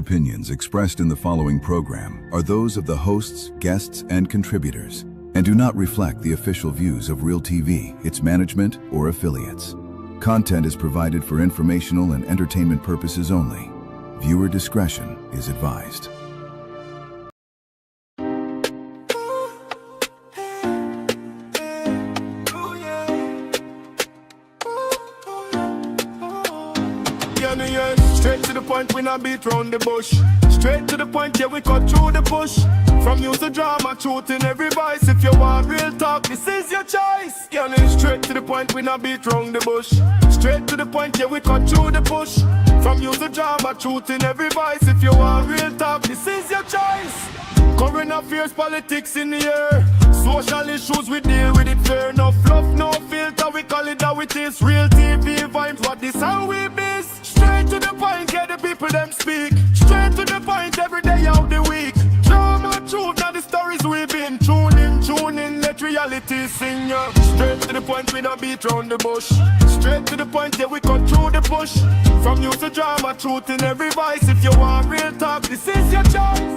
opinions expressed in the following program are those of the hosts, guests, and contributors, and do not reflect the official views of Real TV, its management, or affiliates. Content is provided for informational and entertainment purposes only. Viewer discretion is advised. Straight to the point, we not beat round the bush. Straight to the point, yeah, we cut through the bush. From use to drama, truth in every voice. If you want real talk, this is your choice. Yeah, straight to the point, we not beat round the bush. Straight to the point, yeah, we cut through the bush. From use to drama, truth in every voice. If you want real talk, this is your choice. Current affairs, politics in the air. Social issues, we deal with it fair. No fluff, no filter, we call it how it is. Real TV vibes, what this how we be. Straight to the point, get the people them speak. Straight to the point, every day of the week. Drama, truth, now the stories we've been. Tune in, let reality sing ya. Straight to the point, we don't beat round the bush. Straight to the point, yeah, we cut through the bush. From news to drama, truth in every voice. If you want real talk, this is your choice.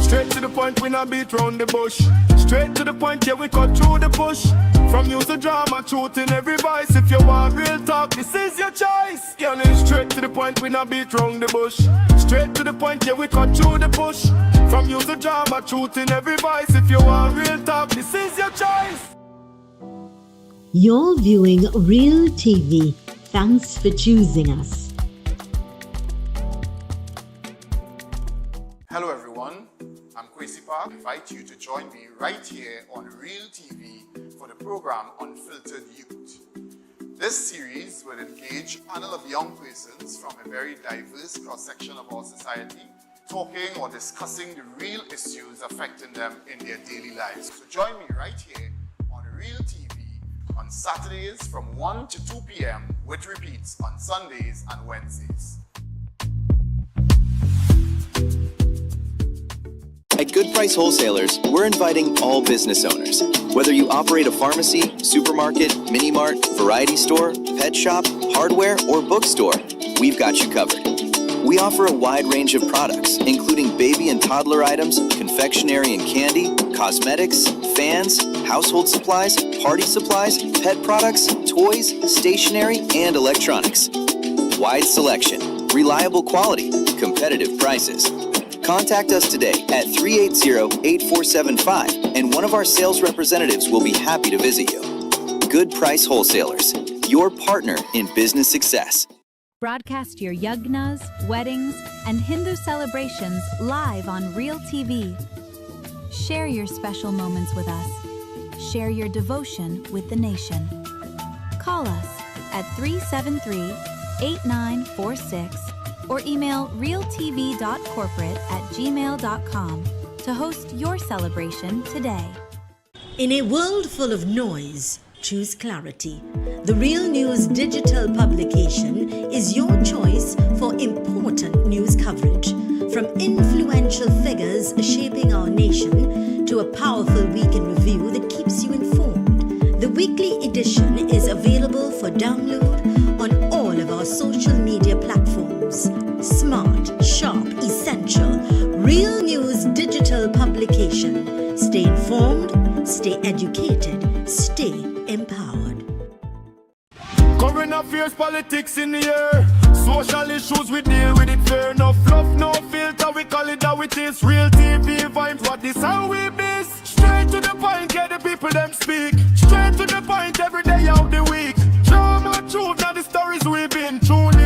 Straight to the point, we not beat round the bush. Straight to the point, yeah, we cut through the bush. From news to drama, truth in every voice. If you want real talk, this is your choice. Yeah, straight to the point, we not beat round the bush. Straight to the point, yeah, we cut through the bush. From news to drama, truth in every voice. If you want real talk, this is your choice. You're viewing Real TV. Thanks for choosing us. Hello everyone, I'm Kwesi Park. I invite you to join me right here on Real TV for the program Unfiltered Youth. This series will engage a panel of young persons from a very diverse cross-section of our society, talking or discussing the real issues affecting them in their daily lives. So join me right here on Real TV on Saturdays from 1 to 2 p.m. with repeats on Sundays and Wednesdays. At Good Price Wholesalers, we're inviting all business owners. Whether you operate a pharmacy, supermarket, mini-mart, variety store, pet shop, hardware, or bookstore, we've got you covered. We offer a wide range of products, including baby and toddler items, confectionery and candy, cosmetics, fans, household supplies, party supplies, pet products, toys, stationery, and electronics. Wide selection, reliable quality, competitive prices. Contact us today at 380-8475 and one of our sales representatives will be happy to visit you. Good Price Wholesalers, your partner in business success. Broadcast your yagnas, weddings, and Hindu celebrations live on Real TV. Share your special moments with us. Share your devotion with the nation. Call us at 373-8946 or email realtv.corporate@gmail.com to host your celebration today. In a world full of noise, choose clarity. The Real News digital publication is your choice for important news coverage. From influential figures shaping our nation to a powerful weekend review that keeps you informed. The weekly edition is available for download on all of our social media platforms. Smart, sharp, essential, Real News digital publication. Stay informed, stay educated, stay empowered. Current affairs, politics in the air. Social issues, we deal with it fair. No fluff, no filter, we call it how it is. Real TV vibes, what this how we be. Straight to the point, get the people them speak. Straight to the point, every day of the week. Drama, truth, now the stories we've been. Tune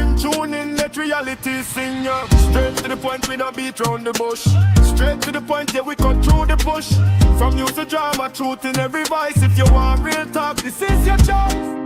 in, let reality sing ya. Straight to the point, we don't beat round the bush. Straight to the point, yeah, we cut through the bush. From news to drama, truth in every voice. If you want real talk, this is your choice.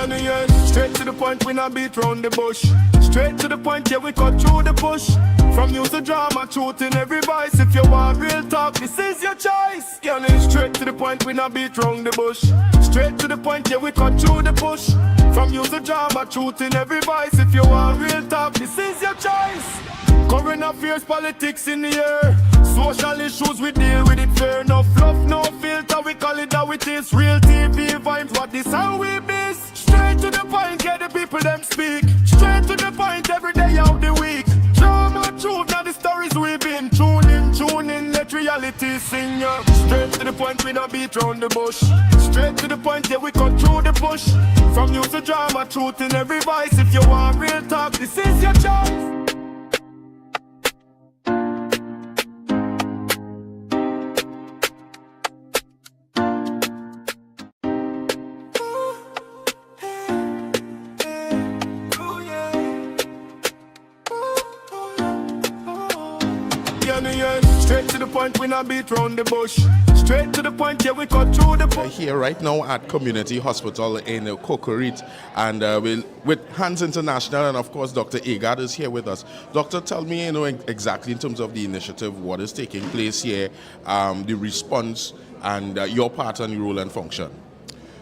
Yeah, straight to the point, we not beat round the bush. Straight to the point, yeah, we cut through the bush. From news to drama, truth in every voice. If you want real talk, this is your choice. Yeah, straight to the point, we not beat round the bush. Straight to the point, yeah, we cut through the bush. From news to drama, truth in every voice. If you want real talk, this is your choice. Current affairs, politics in the air. Social issues, we deal with it fair. No fluff, no filter, we call it how it is. Real TV vibes, what this how we miss. Straight to the point, get the people them speak. Straight to the point, every day of the week. Drama, truth, now the stories we've been. Tune in, let reality sing, yeah. Straight to the point, we not beat round the bush. Straight to the point, yeah, we cut through the bush. From news to drama, truth in every voice. If you want real talk, this is your choice. Straight to the point, we not beat round the bush. Straight to the point, yeah, we cut through the bush. Here right now at Community Hospital in Cocorite, and with Hands International, and of course Dr. Agard is here with us. Doctor, tell me, exactly in terms of the initiative, what is taking place here, the response, and your part and role and function.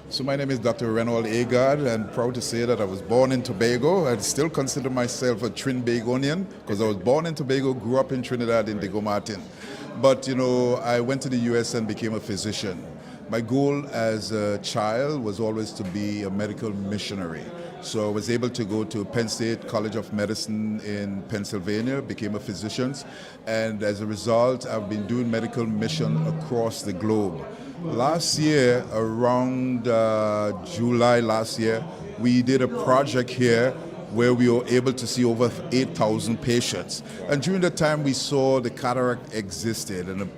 So my name is Dr. Reynold Agard, and proud to say that I was born in Tobago. I still consider myself a Trinbagonian because I was born in Tobago, grew up in Trinidad in Diego Martin. But I went to the US and became a physician. My goal as a child was always to be a medical missionary. So I was able to go to Penn State College of Medicine in Pennsylvania, became a physician, and as a result, I've been doing medical mission across the globe. Last year, around July last year, we did a project here where we were able to see over 8,000 patients. And during the time we saw the cataract existed, and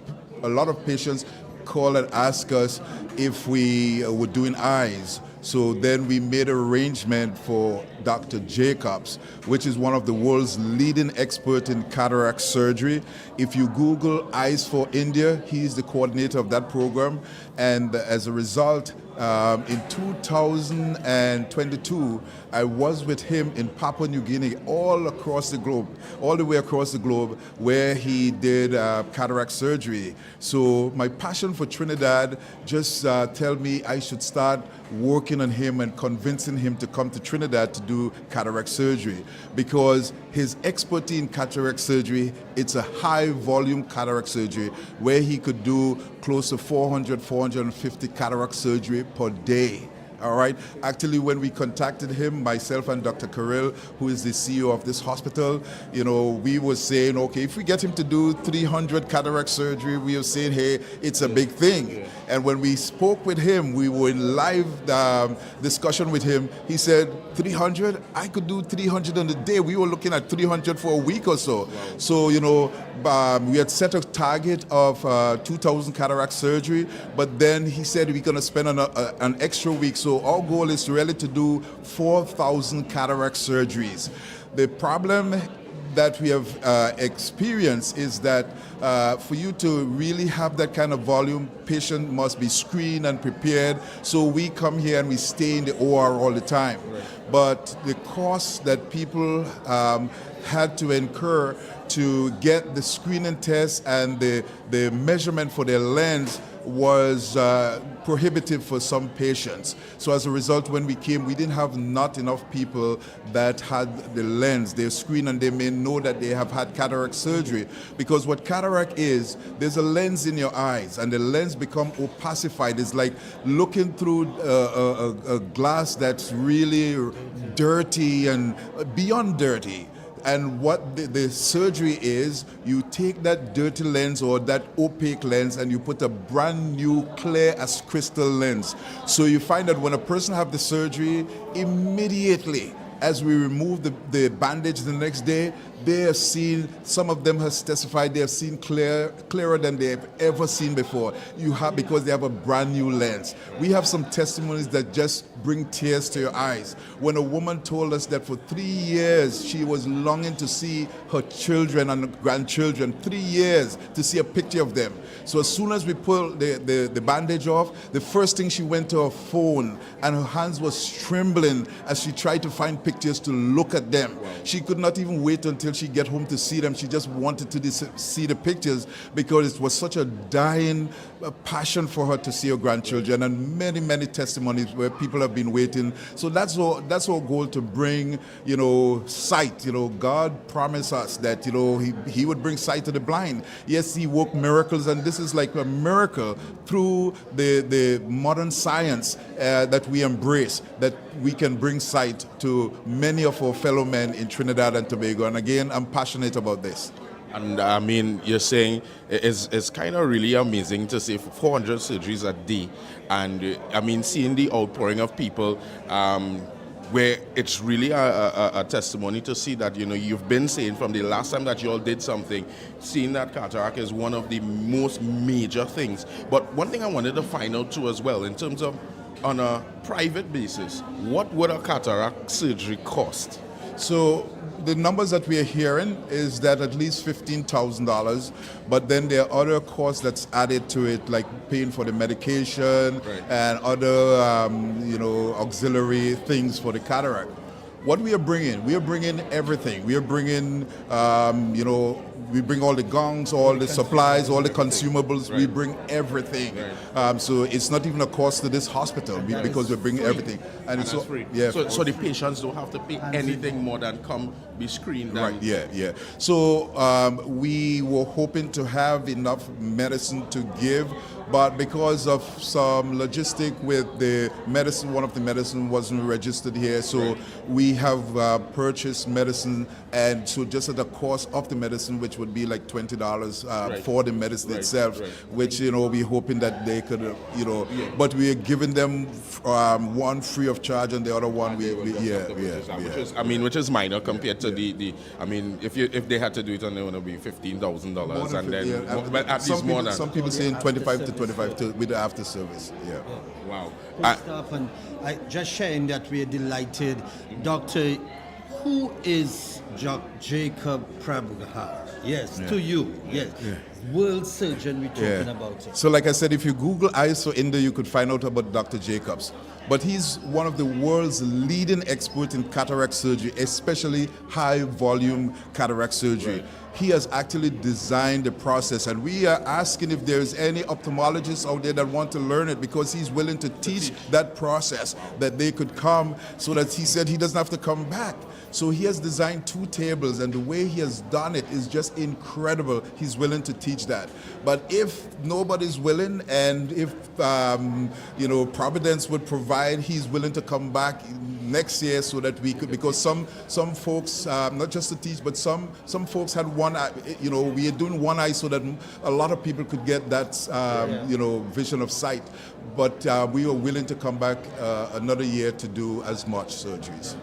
a lot of patients call and ask us if we were doing eyes. So then we made an arrangement for Dr. Jacobs, which is one of the world's leading experts in cataract surgery. If you Google Eyes for India, he's the coordinator of that program. And as a result, in 2022, I was with him in Papua New Guinea, all across the globe, all the way across the globe, where he did cataract surgery. So my passion for Trinidad just tell me I should start working on him and convincing him to come to Trinidad to do cataract surgery, because his expertise in cataract surgery, it's a high volume cataract surgery where he could do close to 450 cataract surgery per day. All right. Actually, when we contacted him, myself and Dr. Carrell, who is the CEO of this hospital, we were saying, okay, if we get him to do 300 cataract surgery, we were saying, hey, it's a big thing. Yeah. And when we spoke with him, we were in live discussion with him. He said, 300? I could do 300 in a day. We were looking at 300 for a week or so. Wow. So, we had set a target of 2,000 cataract surgery, but then he said we're going to spend an extra week. So our goal is really to do 4,000 cataract surgeries. The problem that we have experienced is that for you to really have that kind of volume, patient must be screened and prepared. So we come here and we stay in the OR all the time. Right. But the cost that people had to incur to get the screening test and the measurement for their lens was prohibitive for some patients. So as a result, when we came, we didn't have not enough people that had the lens. They screen and they may know that they have had cataract surgery. Because what cataract is, there's a lens in your eyes, and the lens become opacified. It's like looking through a glass that's really dirty and beyond dirty. And what the surgery is, you take that dirty lens or that opaque lens and you put a brand new clear as crystal lens. So you find that when a person have the surgery, immediately as we removed the bandage the next day, they have seen, some of them has testified they have seen clearer than they have ever seen before. Because they have a brand new lens. We have some testimonies that just bring tears to your eyes. When a woman told us that for 3 years she was longing to see her children and grandchildren, 3 years to see a picture of them. So as soon as we pulled the bandage off, the first thing, she went to her phone and her hands was trembling as she tried to find pictures to look at them. Wow. She could not even wait until she get home to see them. She just wanted to see the pictures because it was such a dying passion for her to see her grandchildren, and many, many testimonies where people have been waiting. So that's our goal, to bring, sight. God promised us that, he would bring sight to the blind. Yes, he worked miracles, and this is like a miracle through the modern science that we embrace, that we can bring sight to many of our fellow men in Trinidad and Tobago. And again, I'm passionate about this. And I mean, you're saying it's kind of really amazing to see 400 surgeries a day. And I mean, seeing the outpouring of people, where it's really a testimony to see that, you've been saying from the last time that you all did something, seeing that cataract is one of the most major things. But one thing I wanted to find out too as well, in terms of on a private basis, what would a cataract surgery cost? So the numbers that we are hearing is that at least $15,000, but then there are other costs that's added to it, like paying for the medication, right, and other auxiliary things for the cataract. What we are bringing everything. We are bringing, we bring all the gongs, all the supplies, all the consumables. Right. We bring everything. Right. So it's not even a cost to this hospital because we're bringing everything. And it's free. Yeah. So the patients don't have to pay anything more than come be screened. Right. Yeah. So we were hoping to have enough medicine to give, but because of some logistic with the medicine, one of the medicine wasn't registered here, so we have purchased medicine, and so just at the cost of the medicine, which would be like $20 for the medicine itself, which we're hoping that they could, but we are giving them one free of charge, and the other one which is minor compared to the I mean, if they had to do it on their own, it would be $15,000, and then but at least more than some people saying 25 to 25 with the after service. Yeah. Wow. And I just sharing that we are delighted. Doctor, who is Jacob Prabhakar? Yes, to you. Yes. Yeah. World surgeon we're talking about. So like I said, if you Google ISO India, you could find out about Dr. Jacobs. But he's one of the world's leading experts in cataract surgery, especially high volume cataract surgery. Right. He has actually designed the process, and we are asking if there's any ophthalmologists out there that want to learn it, because he's willing to teach that process, that they could come, so that he said he doesn't have to come back. So he has designed 2 tables, and the way he has done it is just incredible. He's willing to teach that. But if nobody's willing, and if Providence would provide, he's willing to come back next year so that we could, because some folks, not just to teach, but some folks had one eye, we are doing one eye so that a lot of people could get that, vision of sight. But we are willing to come back another year to do as much surgeries.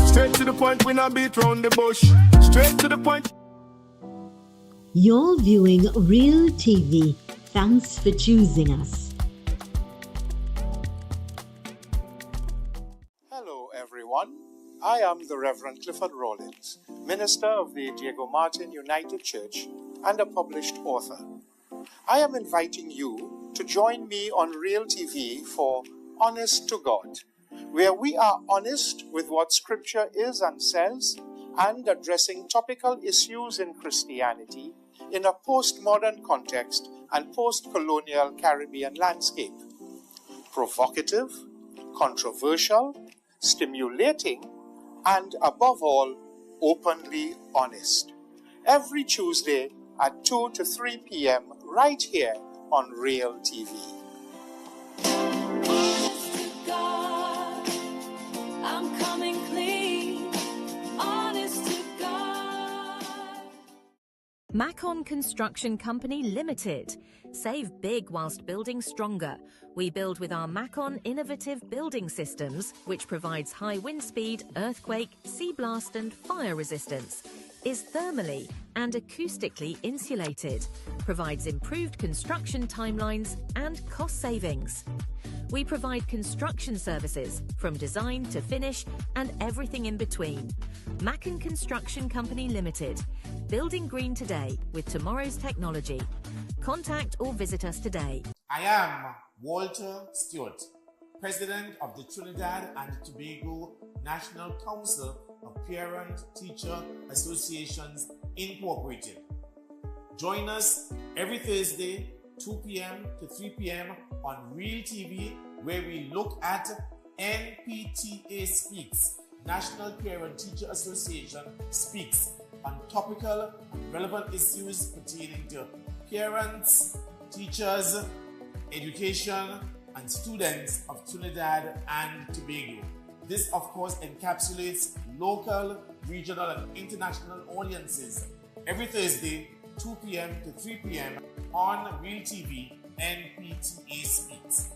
Straight to the point, we not beat round the bush. Straight to the point. You're viewing Real TV. Thanks for choosing us. Hello, everyone. I am the Reverend Clifford Rawlins, minister of the Diego Martin United Church and a published author. I am inviting you to join me on Real TV for Honest to God, where we are honest with what Scripture is and says, and addressing topical issues in Christianity in a postmodern context and post-colonial Caribbean landscape. Provocative, controversial, stimulating, and above all, openly honest. Every Tuesday at 2 to 3 p.m. right here on Real TV. Macon Construction Company Limited. Save big whilst building stronger. We build with our Macon innovative building systems, which provides high wind speed, earthquake, sea blast and fire resistance, is thermally and acoustically insulated, provides improved construction timelines and cost savings. We provide construction services from design to finish and everything in between. Macon Construction Company Limited. Building green today with tomorrow's technology. Contact or visit us today. I am Walter Stewart, President of the Trinidad and Tobago National Council of Parent-Teacher Associations Incorporated. Join us every Thursday, 2 p.m. to 3 p.m. on Real TV, where we look at NPTA Speaks, National Parent-Teacher Association Speaks, on topical and relevant issues pertaining to parents, teachers, education, and students of Trinidad and Tobago. This, of course, encapsulates local, regional, and international audiences every Thursday, 2 p.m. to 3 p.m. on Real TV, NPTA Speaks.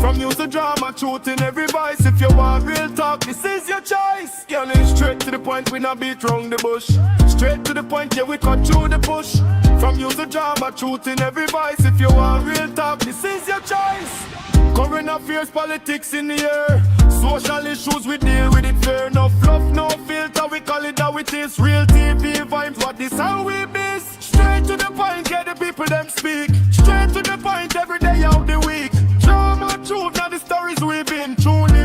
From news to drama, truth in every voice. If you want real talk, this is your choice. Girl, it's straight to the point, we not beat round the bush. Straight to the point, yeah, we cut through the bush. From news to drama, truth in every voice. If you want real talk, this is your choice. Current affairs, politics in the air. Social issues, we deal with it fair. No fluff, no filter, we call it how it is. Real TV vibes, what this how we be. Straight to the point, get the people them speak. Straight to the point, every day of the week. Drama, truth, now the stories we've been. Tune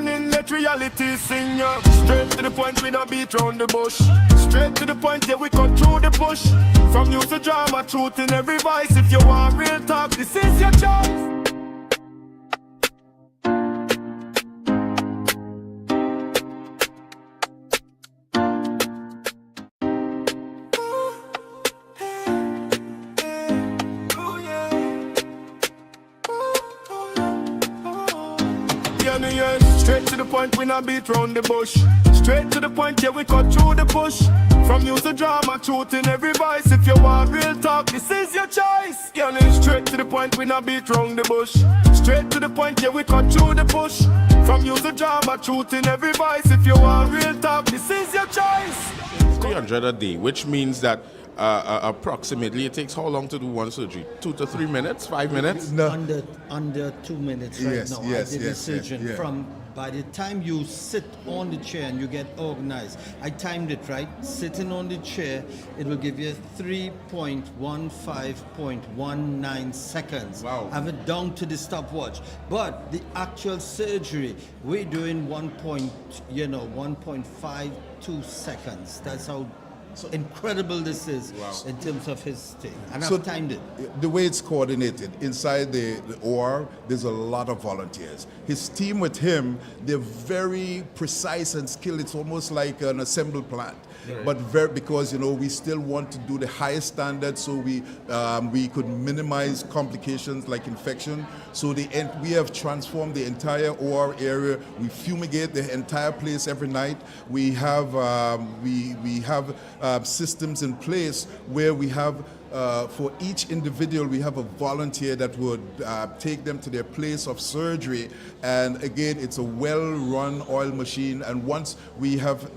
in, let reality sing ya. Straight to the point, we don't beat round the bush. Straight to the point, yeah, we cut through the bush. From news to drama, truth in every voice. If you want real talk, this is your choice. Straight to the point, we not beat round the bush. Straight to the point, yeah, we cut through the bush. From news to drama, truth in every voice. If you want real talk, this is your choice. Girl, straight to the point, we not beat round the bush. Straight to the point, yeah, we cut through the bush. From news to drama, truth in every voice. If you want real talk, this is your choice. 300 a day, which means that approximately it takes how long to do one surgery? 2 to 3 minutes, 5 minutes? No. Under 2 minutes right Yes, now. yes, I did a yes, surgeon yes, yeah. from by the time you sit on the chair and you get organized. I timed it right. Sitting on the chair, it will give you 3.15.19 seconds. Wow. Have it down to the stopwatch. But the actual surgery, we're doing 1.52 seconds. That's how incredible this is in terms of his thing. And I've timed it. The way it's coordinated, inside the OR, there's a lot of volunteers. His team with him, they're very precise and skilled. It's almost like an assembly plant. Right. But because we still want to do the highest standards, so we could minimize complications like infection. So we have transformed the entire OR area. We fumigate the entire place every night. We have systems in place where we have. For each individual, we have a volunteer that would take them to their place of surgery. And again, it's a well-run oil machine. And once we'll have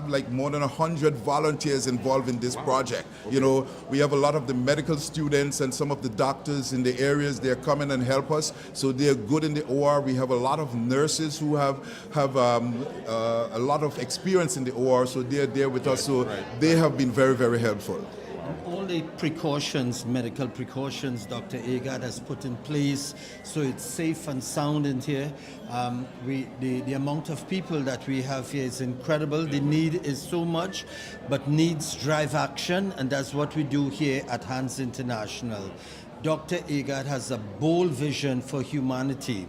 like more than 100 volunteers involved in this project. Okay. We have a lot of the medical students and some of the doctors in the areas. They're coming and help us. So they're good in the OR. We have a lot of nurses who have a lot of experience in the OR. So they're there with us. So they have been very, very helpful. All the precautions, medical precautions, Dr. Agard has put in place so it's safe and sound in here. The amount of people that we have here is incredible. The need is so much, but needs drive action, and that's what we do here at Hands International. Dr. Agard has a bold vision for humanity.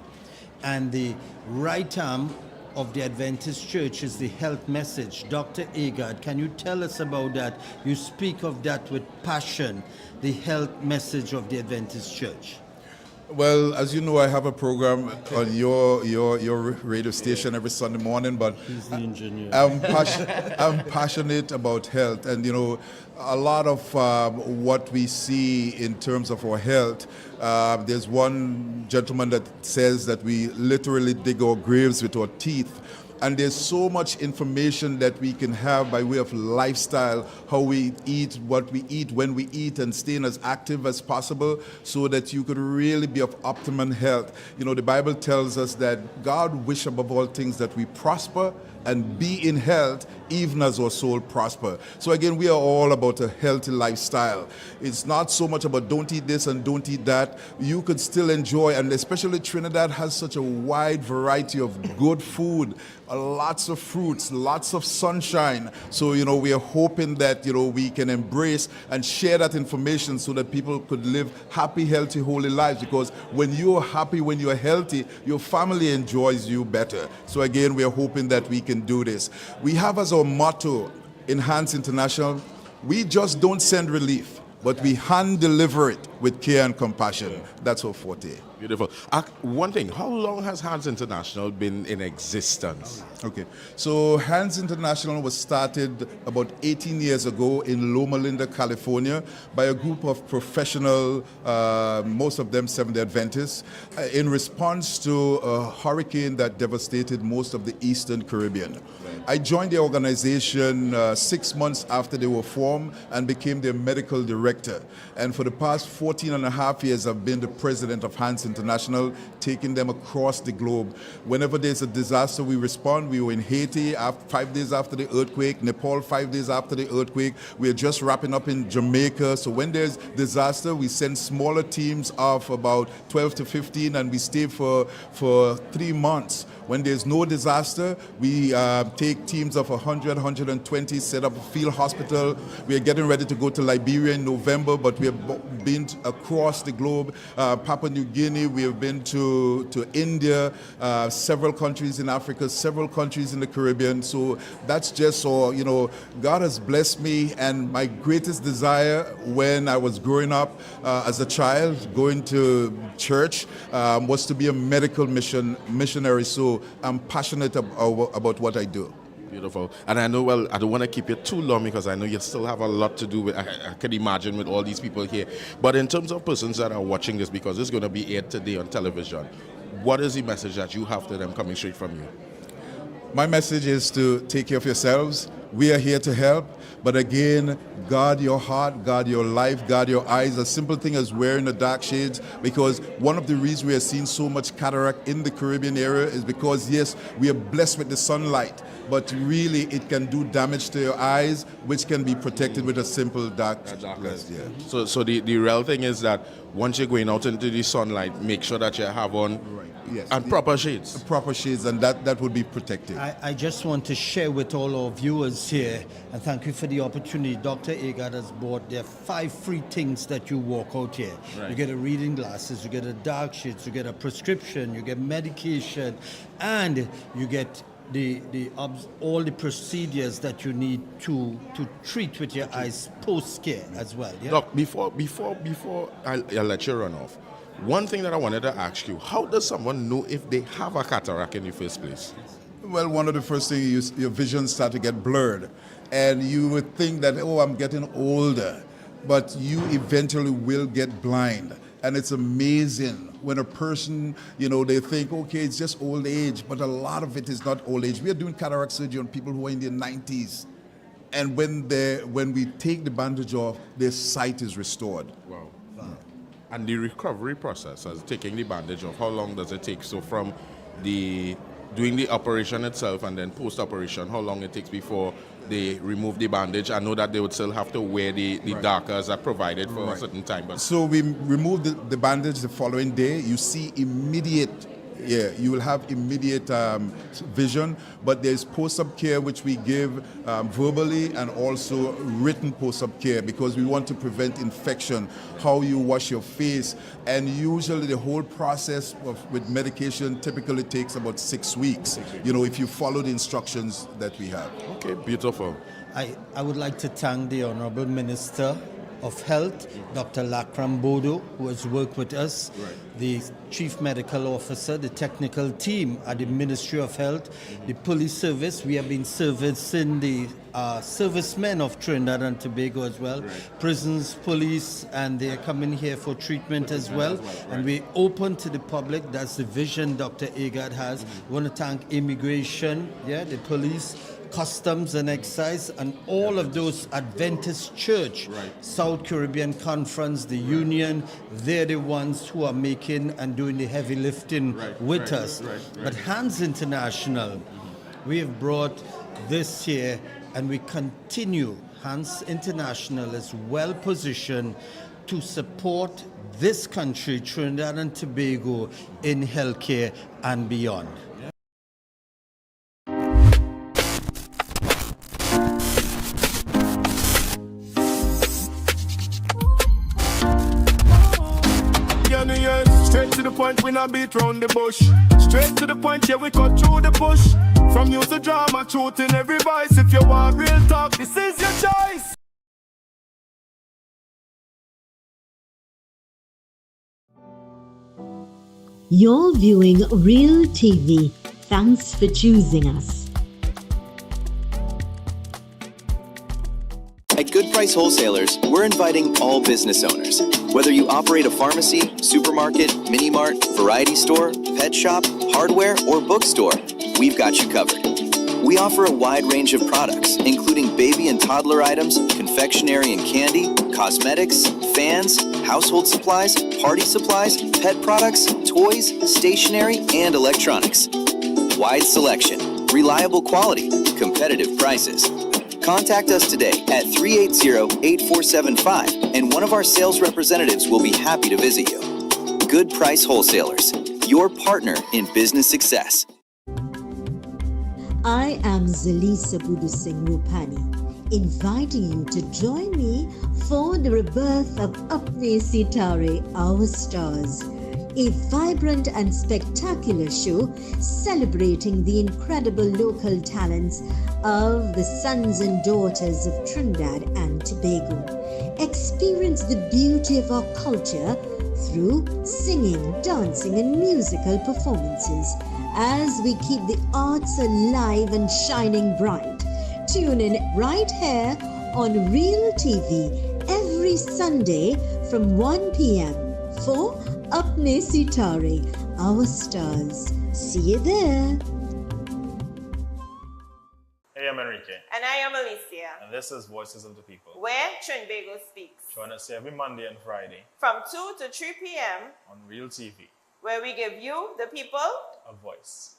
and the right arm of the Adventist Church is the health message. Dr. Agard, can you tell us about that? You speak of that with passion, the health message of the Adventist Church. Well, as you know, I have a program on your radio station every Sunday morning, but He's the engineer. I'm passionate about health, and you know, a lot of what we see in terms of our health. There's one gentleman that says that we literally dig our graves with our teeth. And there's so much information that we can have by way of lifestyle, how we eat, what we eat, when we eat, and staying as active as possible so that you could really be of optimum health. You know, the Bible tells us that God wishes above all things that we prosper and be in health, even as our soul prosper. So again, we are all about a healthy lifestyle. It's not so much about don't eat this and don't eat that. You could still enjoy, and especially Trinidad has such a wide variety of good food, lots of fruits, lots of sunshine. So, you know, we are hoping that, you know, we can embrace and share that information so that people could live happy, healthy, holy lives. Because when you're happy, when you're healthy, your family enjoys you better. So again, we are hoping that we can do this. We have as our motto in Hands International, we just don't send relief, but we hand deliver it with care and compassion. That's our forte. Beautiful. One thing, how long has Hands International been in existence? Okay, so Hands International was started about 18 years ago in Loma Linda, California, by a group of professional, most of them Seventh-day Adventists, in response to a hurricane that devastated most of the Eastern Caribbean. Right. I joined the organization 6 months after they were formed and became their medical director. And for the past 14 and a half years, I've been the president of Hands International, taking them across the globe. Whenever there's a disaster, we respond. We were in Haiti 5 days after the earthquake, Nepal 5 days after the earthquake. We're just wrapping up in Jamaica. So when there's disaster, we send smaller teams of about 12 to 15, and we stay for 3 months. When there's no disaster, we take teams of 100, 120, set up a field hospital. We are getting ready to go to Liberia in November, but we have been across the globe. Papua New Guinea, we have been to India, several countries in Africa, several countries in the Caribbean. So that's just so, you know, God has blessed me, and my greatest desire when I was growing up as a child, going to church, was to be a medical missionary. So I'm passionate about what I do. Beautiful. And I know, well, I don't want to keep you too long because I know you still have a lot to do with, I can imagine, with all these people here. But in terms of persons that are watching this, because it's going to be aired today on television, what is the message that you have to them coming straight from you? My message is to take care of yourselves. We are here to help. But again, guard your heart, guard your life, guard your eyes. A simple thing as wearing the dark shades, because one of the reasons we are seeing so much cataract in the Caribbean area is because, yes, we are blessed with the sunlight, but really it can do damage to your eyes, which can be protected with a simple dark glass. Yeah. So the real thing is that once you're going out into the sunlight, make sure that you have on and proper shades. Proper shades, and that would be protective. I just want to share with all our viewers here, and thank you for the opportunity. Dr. Agard has bought, there are 5 free things that you walk out here. Right. You get a reading glasses, you get a dark shades, you get a prescription, you get medication, and you get all the procedures that you need to treat with your eyes post-care as well. Yeah? Doc, before I'll let you run off, one thing that I wanted to ask you, how does someone know if they have a cataract in the first place? Well, one of the first things, your vision start to get blurred. And you would think that, oh, I'm getting older. But you eventually will get blind. And it's amazing when a person, you know, they think, okay, it's just old age. But a lot of it is not old age. We are doing cataract surgery on people who are in their 90s. And when we take the bandage off, their sight is restored. Wow. And the recovery process, as taking the bandage off, how long does it take? So from doing the operation itself and then post-operation, how long it takes before they remove the bandage? I know that they would still have to wear the darkers that provided for a certain time. But so we remove the bandage the following day. You see immediate Yeah, you will have immediate vision, but there's post-op care which we give verbally and also written post-op care because we want to prevent infection, how you wash your face, and usually the whole process with medication typically takes about 6 weeks, you know, if you follow the instructions that we have. Okay, beautiful. I would like to thank the Honorable Minister of Health, Dr. Lakram Bodo, who has worked with us, the Chief Medical Officer, the technical team at the Ministry of Health, the police service. We have been servicing the servicemen of Trinidad and Tobago as well, prisons, police, and they're coming here for treatment as well. And we're open to the public. That's the vision Dr. Agard has. We want to thank immigration, the police, Customs and Excise, and all of those Adventist Church, South Caribbean Conference, the Union. They're the ones who are making and doing the heavy lifting with us. But Hands International, we have brought this year, and we continue. Hands International is well positioned to support this country, Trinidad and Tobago, in healthcare and beyond. Straight to the point, we not beat round the bush. Straight to the point, yeah, we cut through the bush. From news to drama, truth in every voice. If you want real talk, this is your choice. You're viewing Real TV. Thanks for choosing us. At Good Price Wholesalers, we're inviting all business owners. Whether you operate a pharmacy, supermarket, mini-mart, variety store, pet shop, hardware, or bookstore, we've got you covered. We offer a wide range of products, including baby and toddler items, confectionery and candy, cosmetics, fans, household supplies, party supplies, pet products, toys, stationery, and electronics. Wide selection, reliable quality, competitive prices. Contact us today at 380-8475, and one of our sales representatives will be happy to visit you. Good Price Wholesalers, your partner in business success. I am Zalisa Budu Singh Rupani, inviting you to join me for the rebirth of Apne Sitare, Our Stars, a vibrant and spectacular show celebrating the incredible local talents of the sons and daughters of Trinidad and Tobago. Experience the beauty of our culture through singing, dancing, and musical performances as we keep the arts alive and shining bright. Tune in right here on Real TV every Sunday from 1 p.m. for Apne Sitare, Our Stars. See you there. Hey, I'm Enrique. And I am Alicia. And this is Voices of the People, where Trinbago speaks. Join us every Monday and Friday from 2 to 3 p.m. on Real TV, where we give you, the people, a voice.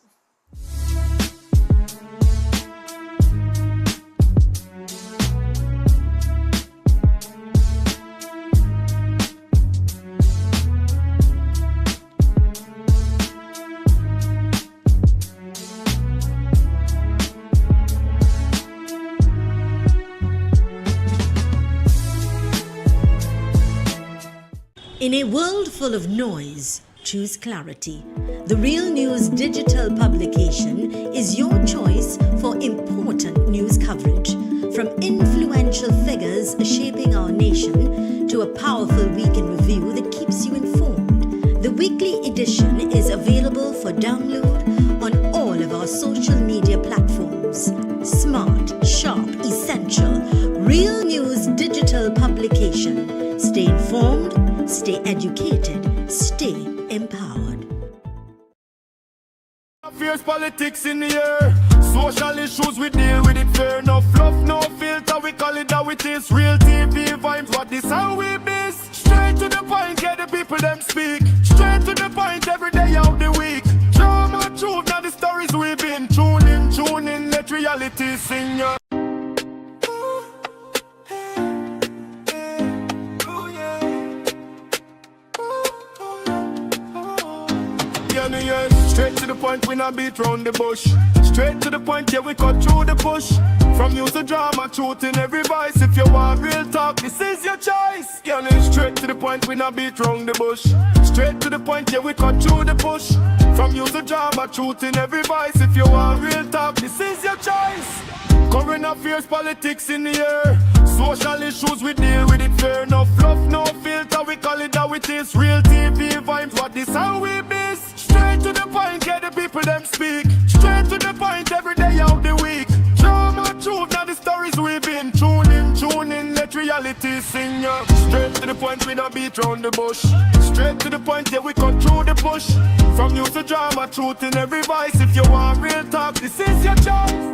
In a world full of noise, choose clarity. The Real News digital publication is your choice for important news coverage. From influential figures shaping our nation to a powerful week in review that keeps you informed. The weekly edition is available for download on all of our social media platforms. Smart, sharp, essential. Real News digital publication. Stay informed, stay educated, stay empowered. Fierce politics in the air. Social issues, we deal with it fair. No fluff, no filter, we call it how it is. Real TV vibes, what this how we miss. Straight to the point, get the people them speak. Straight to the point, every day of the week. Drama, truth, now the stories we've been. Tune in, let reality sing your. point, we not beat round the bush. Straight to the point, yeah, we cut through the bush. From news to drama, truth in every voice. If you want real talk, this is your choice. Yeah, straight to the point, we not beat round the bush. Straight to the point, yeah, we cut through the bush. From news to drama, truth in every voice. If you want real talk, this is your choice. Current affairs, politics in the air. Social issues, we deal with it fair. No fluff, no filter, we call it how it is. Real TV vibes, what this how we miss. Straight to the point, get the people them speak. Straight to the point, every day of the week. Drama, truth, now the stories we've been. Tune in, let reality sing ya. Straight to the point, we don't beat round the bush. Straight to the point, yeah, we cut through the bush. From news to drama, truth in every voice. If you want real talk, this is your choice.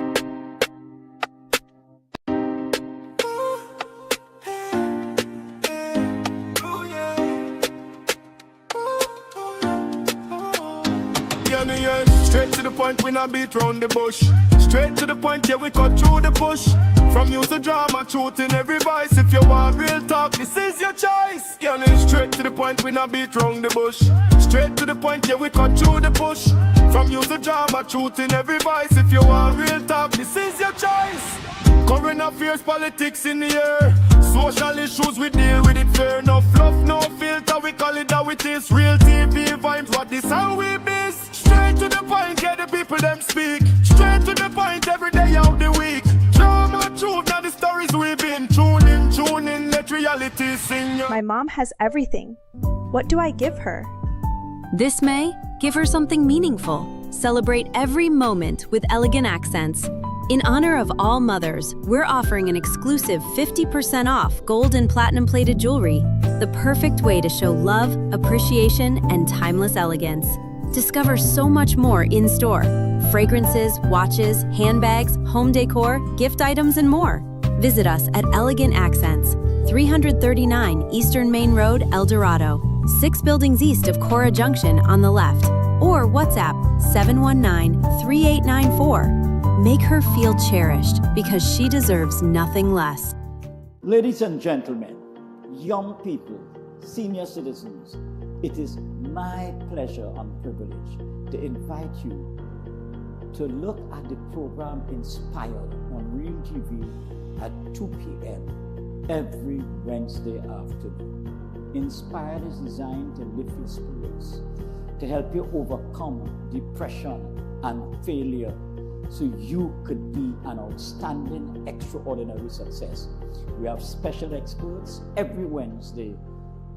Straight to the point, we not beat round the bush. Straight to the point, yeah, we cut through the bush. From news to drama, truth in every voice. If you want real talk, this is your choice. Yeah, straight to the point, we not beat round the bush. Straight to the point, yeah, we cut through the bush. From news to drama, truth in every voice. If you want real talk, this is your choice. Current affairs, politics in the air. Social issues, we deal with it fair. No fluff, no filter, we call it how it is. Real TV vibes, what this how we miss. Straight to the point, get the people them speak. Straight to the point, every day of the week. Drama, truth, now the stories we've been. Tune in, let reality sing. My mom has everything. What do I give her? This May, give her something meaningful. Celebrate every moment with Elegant Accents. In honor of all mothers, we're offering an exclusive 50% off gold and platinum plated jewelry, the perfect way to show love, appreciation, and timeless elegance. Discover so much more in store. Fragrances, watches, handbags, home decor, gift items, and more. Visit us at Elegant Accents, 339 Eastern Main Road, El Dorado, 6 buildings east of Cora Junction on the left, or WhatsApp 719-3894. Make her feel cherished because she deserves nothing less. Ladies and gentlemen, young people, senior citizens, it is my pleasure and privilege to invite you to look at the program Inspired on Real TV at 2 p.m. every Wednesday afternoon. Inspired is designed to lift your spirits, to help you overcome depression and failure, so you could be an outstanding, extraordinary success. We have special experts every Wednesday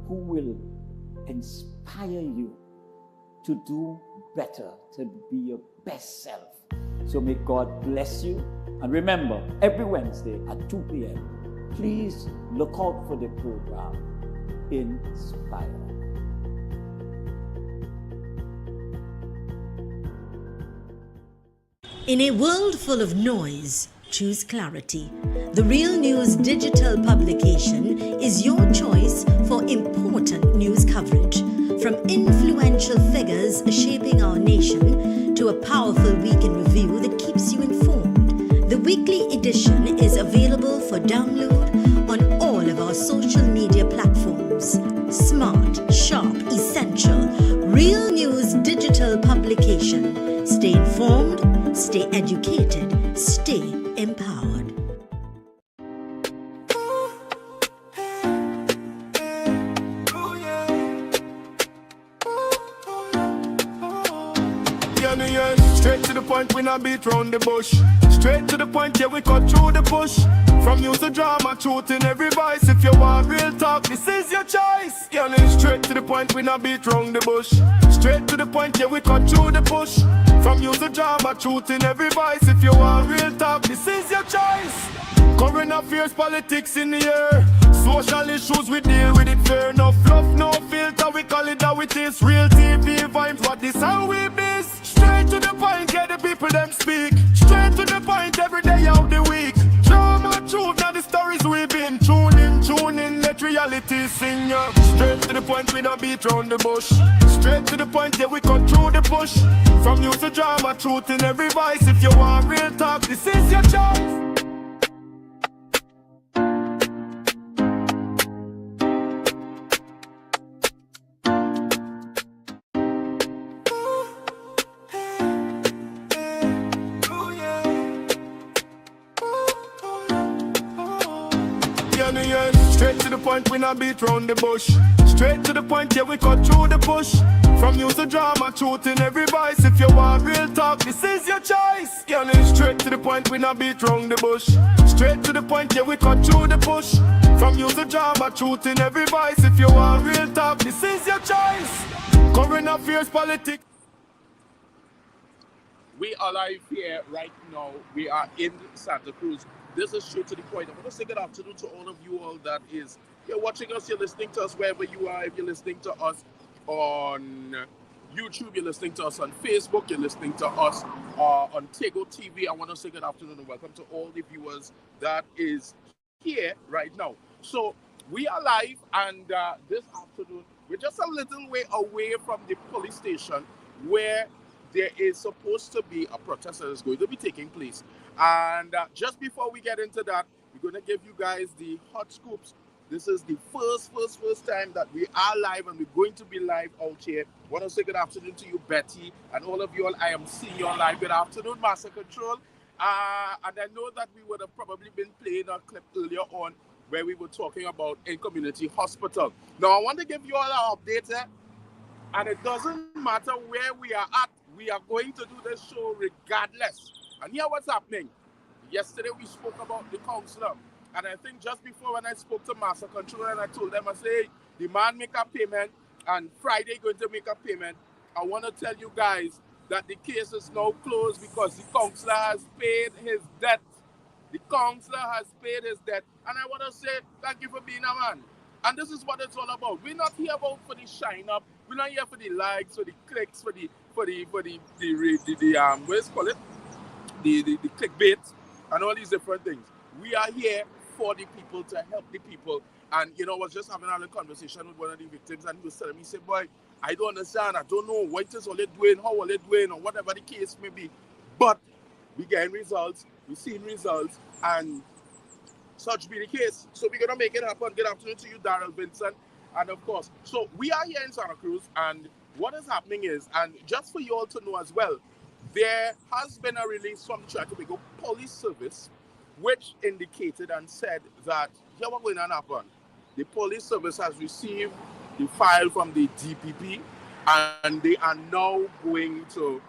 who will inspire you to do better, to be your best self. So may God bless you. And remember, every Wednesday at 2 p.m., please look out for the program Inspire. In a world full of noise, choose clarity. The Real News digital publication is your choice for important news coverage. From influential figures shaping our nation to a powerful week in review that keeps you informed. The weekly edition is available for download on all of our social media platforms. Smart, sharp, essential. Real News digital publication. Stay informed, stay educated, stay empowered. Straight to the point, we not beat round the bush. Straight to the point, yeah, we cut through the bush. From news to drama, truth in every voice. If you want real talk, this is your choice. Yeah, straight to the point, we not beat round the bush. Straight to the point, yeah, we cut through the bush. From news to drama, truth in every voice. If you want real talk, this is your choice. Current affairs, politics in the air. Social issues, we deal with it fair. No fluff, no filter, we call it how it is. Real TV vibes, what this how we miss. Straight to the point, get the people them speak. Straight to the point, every day of the week. Drama, truth, now the stories we've been. Tune in, let reality sing ya. Straight to the point, we don't beat round the bush. Straight to the point, yeah, we cut through the bush. From news to drama, truth in every voice. If you want real talk, this is your choice. the point, we not beat round the bush. Straight to the point, yeah, we cut through the bush. From news to drama, truth in every voice. If you want real talk, this is your choice. Girl, it's straight to the point, we not beat round the bush. Straight to the point, yeah, we cut through the bush. From news to drama, truth in every voice. If you want real talk, this is your choice. Current affairs, politics. We are live here right now. We are in Santa Cruz. This is straight to the point. I want to say good afternoon to all of you all that is you're watching us, you're listening to us wherever you are. If you're listening to us on YouTube, you're listening to us on Facebook, you're listening to us on Tego TV. I want to say good afternoon and welcome to all the viewers that is here right now. So we are live, and this afternoon we're just a little way away from the police station where there is supposed to be a protest that is going to be taking place. And just before we get into that, we're going to give you guys the hot scoops. This is the first time that we are live, and we're going to be live out here. I want to say good afternoon to you, Betty, and all of you all. I am seeing you on live. Good afternoon, Master Control. And I know that we would have probably been playing a clip earlier on where we were talking about In Community Hospital. Now, I want to give you all an update here, and it doesn't matter where we are at. We are going to do this show regardless. And here what's happening. Yesterday we spoke about the counselor. And I think just before when I spoke to Master Control and I told them, I say, the man make a payment and Friday going to make a payment. I want to tell you guys that the case is now closed because the counselor has paid his debt. The counselor has paid his debt. And I want to say, thank you for being a man. And this is what it's all about. We're not here about for the shine up. We're not here for the likes, for the clicks, for the what is call it? The clickbait and all these different things. We are here for the people, to help the people. And you know, I was just having a little conversation with one of the victims, and he was telling me, he said, boy, I don't understand, I don't know what is all they doing, how are they doing, or whatever the case may be. But we getting results, we seeing results, and such be the case. So we're gonna make it happen. Good afternoon to you, Daryl Vincent. And of course, so we are here in Santa Cruz, and what is happening is, and just for you all to know as well, there has been a release from the Trinidad and Tobago Police Service, which indicated and said that here what's going to happen. The police service has received the file from the DPP, and they are now going to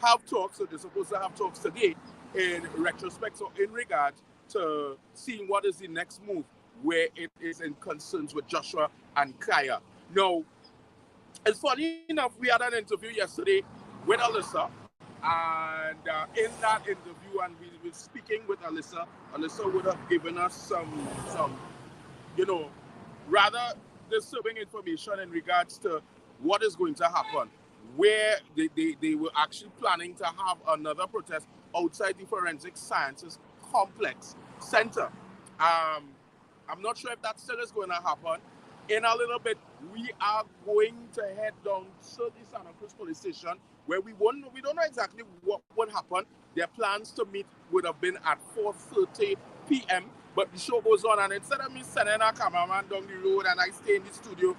have talks. So they're supposed to have talks today in retrospect, so in regard to seeing what is the next move, where it is in concerns with Joshua and Kaya. Now, it's funny enough, we had an interview yesterday with Alyssa, and in that interview, and we were speaking with Alyssa, Alyssa would have given us some, you know, rather disturbing information in regards to what is going to happen, where they were actually planning to have another protest outside the Forensic Sciences Complex Center. I'm not sure if that still is going to happen. In a little bit, we are going to head down to the Santa Cruz Police Station, where we don't know exactly what would happen. Their plans to meet would have been at 4:30 p.m., but the show goes on, and instead of me sending a cameraman down the road and I stay in the studio,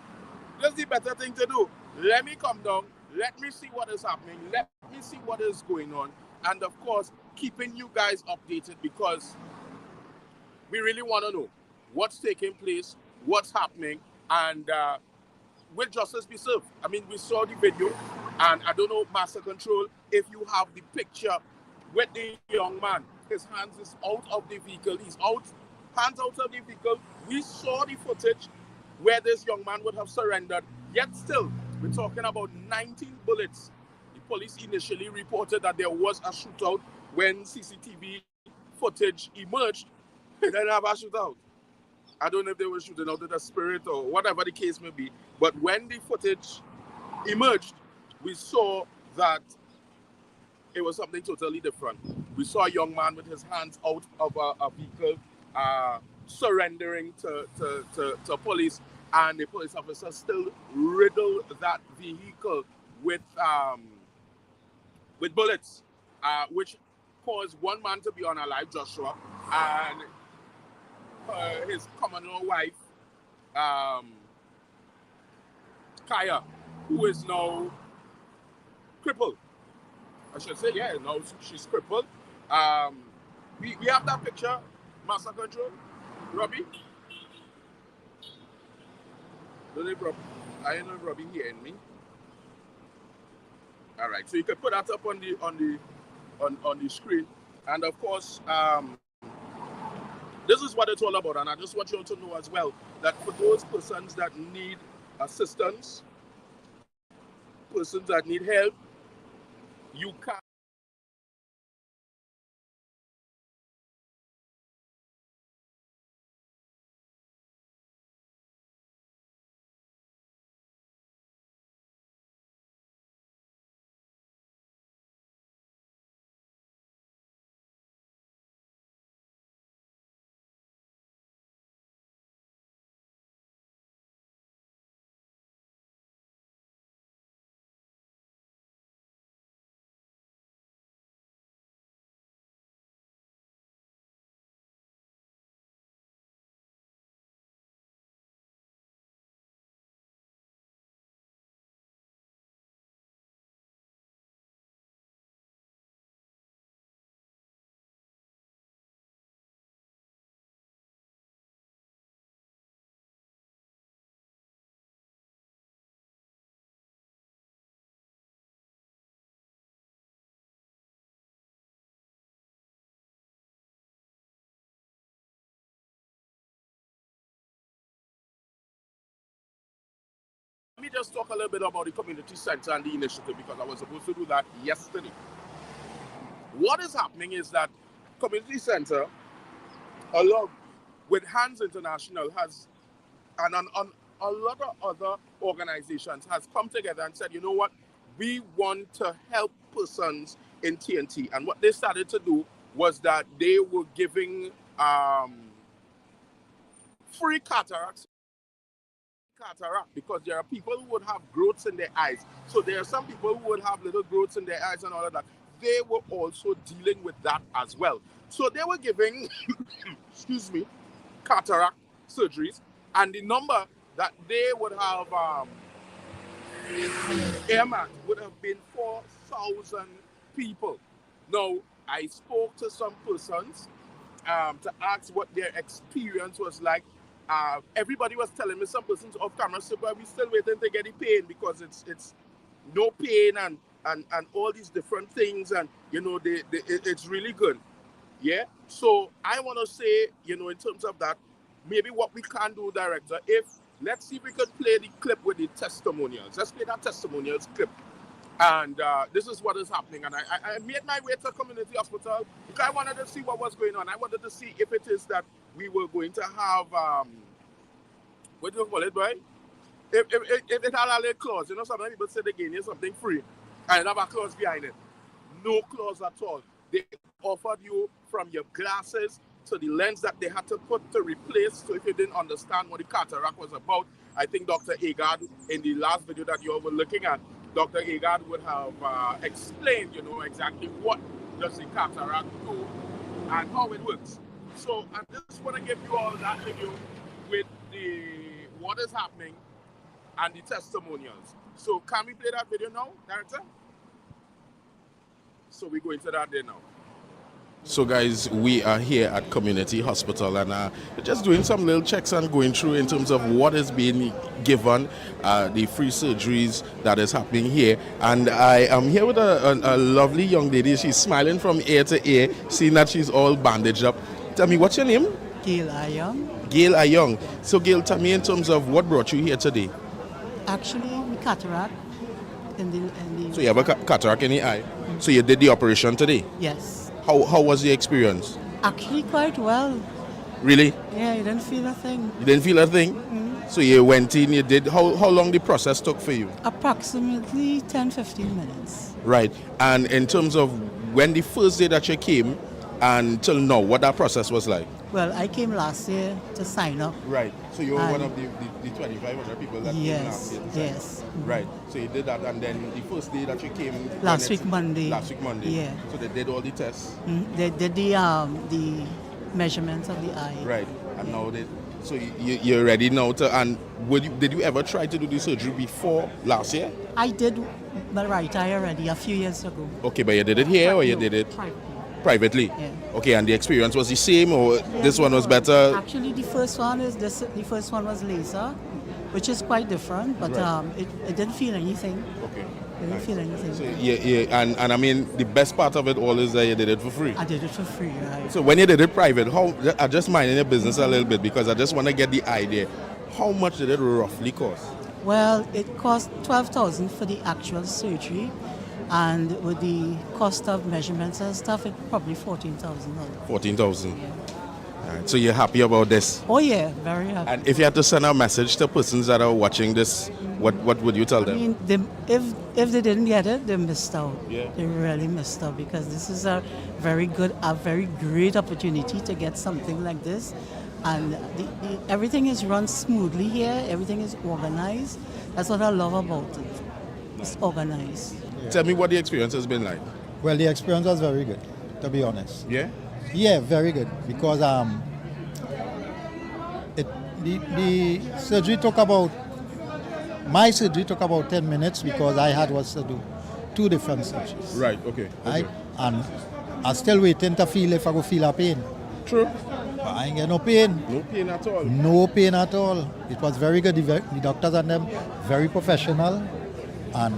that's the better thing to do. Let me come down, let me see what is happening, let me see what is going on, and of course, keeping you guys updated, because we really want to know what's taking place, what's happening, and will justice be served? I mean, we saw the video, and I don't know, Master Control, if you have the picture with the young man. His hands is out of the vehicle. He's out, hands out of the vehicle. We saw the footage where this young man would have surrendered. Yet still, we're talking about 19 bullets. The police initially reported that there was a shootout. When CCTV footage emerged, they didn't have a shootout. I don't know if they were shooting out of the spirit or whatever the case may be. But when the footage emerged, we saw that it was something totally different. We saw a young man with his hands out of a vehicle, surrendering to police, and the police officer still riddled that vehicle with bullets, which caused one man to be unalive, Joshua, and his common-law wife, Kaya, who is now crippled. I should say, yeah, now she's crippled. We have that picture, Master Control, Robbie. Don't know if I don't know if Robbie hearing me. All right, so you can put that up on the screen, and of course, this is what it's all about. And I just want you all to know as well that for those persons that need assistance, persons that need help, you can. Let me just talk a little bit about the community center and the initiative, because I was supposed to do that yesterday. What is happening is that community center, along with Hands International, has and a lot of other organizations has come together and said, you know what, we want to help persons in TNT. And what they started to do was that they were giving free cataract, because there are people who would have growths in their eyes. So there are some people who would have little growths in their eyes and all of that. They were also dealing with that as well. So they were giving, excuse me, cataract surgeries, and the number that they would have earmarked would have been 4,000 people. Now, I spoke to some persons to ask what their experience was like. Everybody was telling me, some persons off camera said, but we're still waiting to get the pain, because it's no pain and all these different things, and you know it's really good. Yeah, so I want to say, you know, in terms of that, maybe what we can do, director, let's see if we could play the clip with the testimonials. Let's play that testimonials clip. And this is what is happening. And I made my way to community hospital because I wanted to see what was going on. I wanted to see if it is that we were going to have, what do you call it, boy? If it had a little clause, you know, sometimes people say they gave you something free and have a clause behind it. No clause at all. They offered you from your glasses to the lens that they had to put to replace. So if you didn't understand what the cataract was about, I think Dr. Agard, in the last video that you all were looking at, Dr. Agard would have explained, you know, exactly what does the cataract do and how it works. So I just want to give you all that video with what is happening and the testimonials. So can we play that video now, director? So we go into that there now. So guys, we are here at Community Hospital, and we're just doing some little checks and going through in terms of what is being given, the free surgeries that is happening here. And I am here with a lovely young lady. She's smiling from ear to ear, seeing that she's all bandaged up. Tell me, what's your name? Gail Ayong. Gail Ayong. So Gail, tell me in terms of what brought you here today. Actually, cataract in the So you have a cataract in the eye. So you did the operation today? Yes. How was the experience? Actually, quite well. Really? Yeah, you didn't feel a thing. You didn't feel a thing? Mm-hmm. So you went in, you did. How long the process took for you? Approximately 10-15 minutes. Right. And in terms of when the first day that you came until now, what that process was like? Well, I came last year to sign up. Right. So you're one of the 2,500 people that came last year. Yes. Right. So you did that, and then the first day that you came last week Monday. Last week Monday. Yeah. So they did all the tests. Mm-hmm. They did the measurements of the eye. Right. And now so you're ready now to. And did you ever try to do the surgery before last year? I did my right eye already a few years ago. Okay, but you did it here or you did it privately? Yeah. Okay, and the experience was the same, or this one was better? Actually, the first one was laser, which is quite different, but Right. it didn't feel anything. Okay. It didn't feel anything. So, yeah, and I mean, the best part of it all is that you did it for free. I did it for free, right? So when you did it private, I just minding your business a little bit because I just want to get the idea. How much did it roughly cost? Well, it cost $12,000 for the actual surgery, and with the cost of measurements and stuff, it probably $14,000. 14,000. Right, so you're happy about this? Oh yeah, very happy. And if you had to send a message to persons that are watching this, what would you tell them? I mean, if they didn't get it, they missed out. Yeah. They really missed out because this is a very great opportunity to get something like this. And everything is run smoothly here. Everything is organized. That's what I love about it. It's organized. Tell me what the experience has been like. Well, the experience was very good, to be honest. Yeah? Yeah, very good. Because the surgery took about, my surgery took about 10 minutes because I had was to do 2 different surgeries. Right, okay. Right? And I'm still waiting to feel if I go feel a pain. True. But I ain't get no pain. No pain at all. No pain at all. It was very good. The doctors and them very professional, and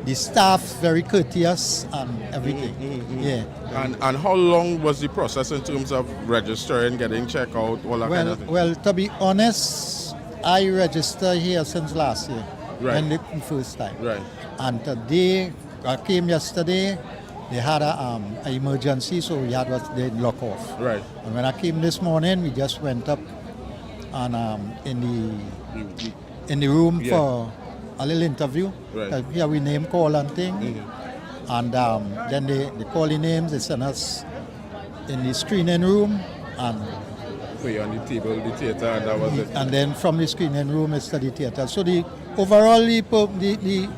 the staff very courteous and everything. Yeah. And how long was the process in terms of registering, getting checked out, all that kind of thing? Well, to be honest, I registered here since last year. Right. And the first time. Right. And today, I came yesterday. They had an emergency, so we had they lock off. Right. And when I came this morning, we just went up and in the room for a little interview. Right. Here we name call and thing. And then they call the names. They send us in the screening room and. So you're on the table, the theater, and that was it. And then from the screening room it's to the theater. So the overall the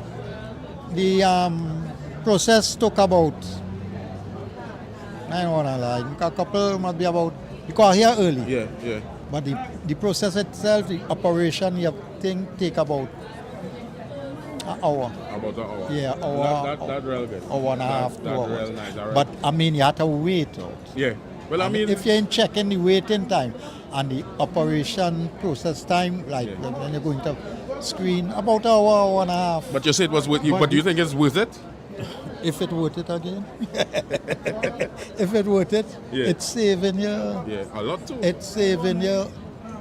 process took about, I don't want to lie, a couple must be about, because here early. Yeah, yeah. But the process itself, the operation, you think take about an hour. About an hour. Yeah, hour. That's real good. Hour and a half, 2 That's hours. real nice. All right. But I mean, you have to wait out. Yeah. Well, I And mean, if you're in checking the waiting time and the operation process time, like when you're going to screen, about an hour and a half. but you said it was worth you. But do you think it's worth it? If it worth it again. If it worth it, Yeah. it's saving you. Yeah, a lot too. It's saving you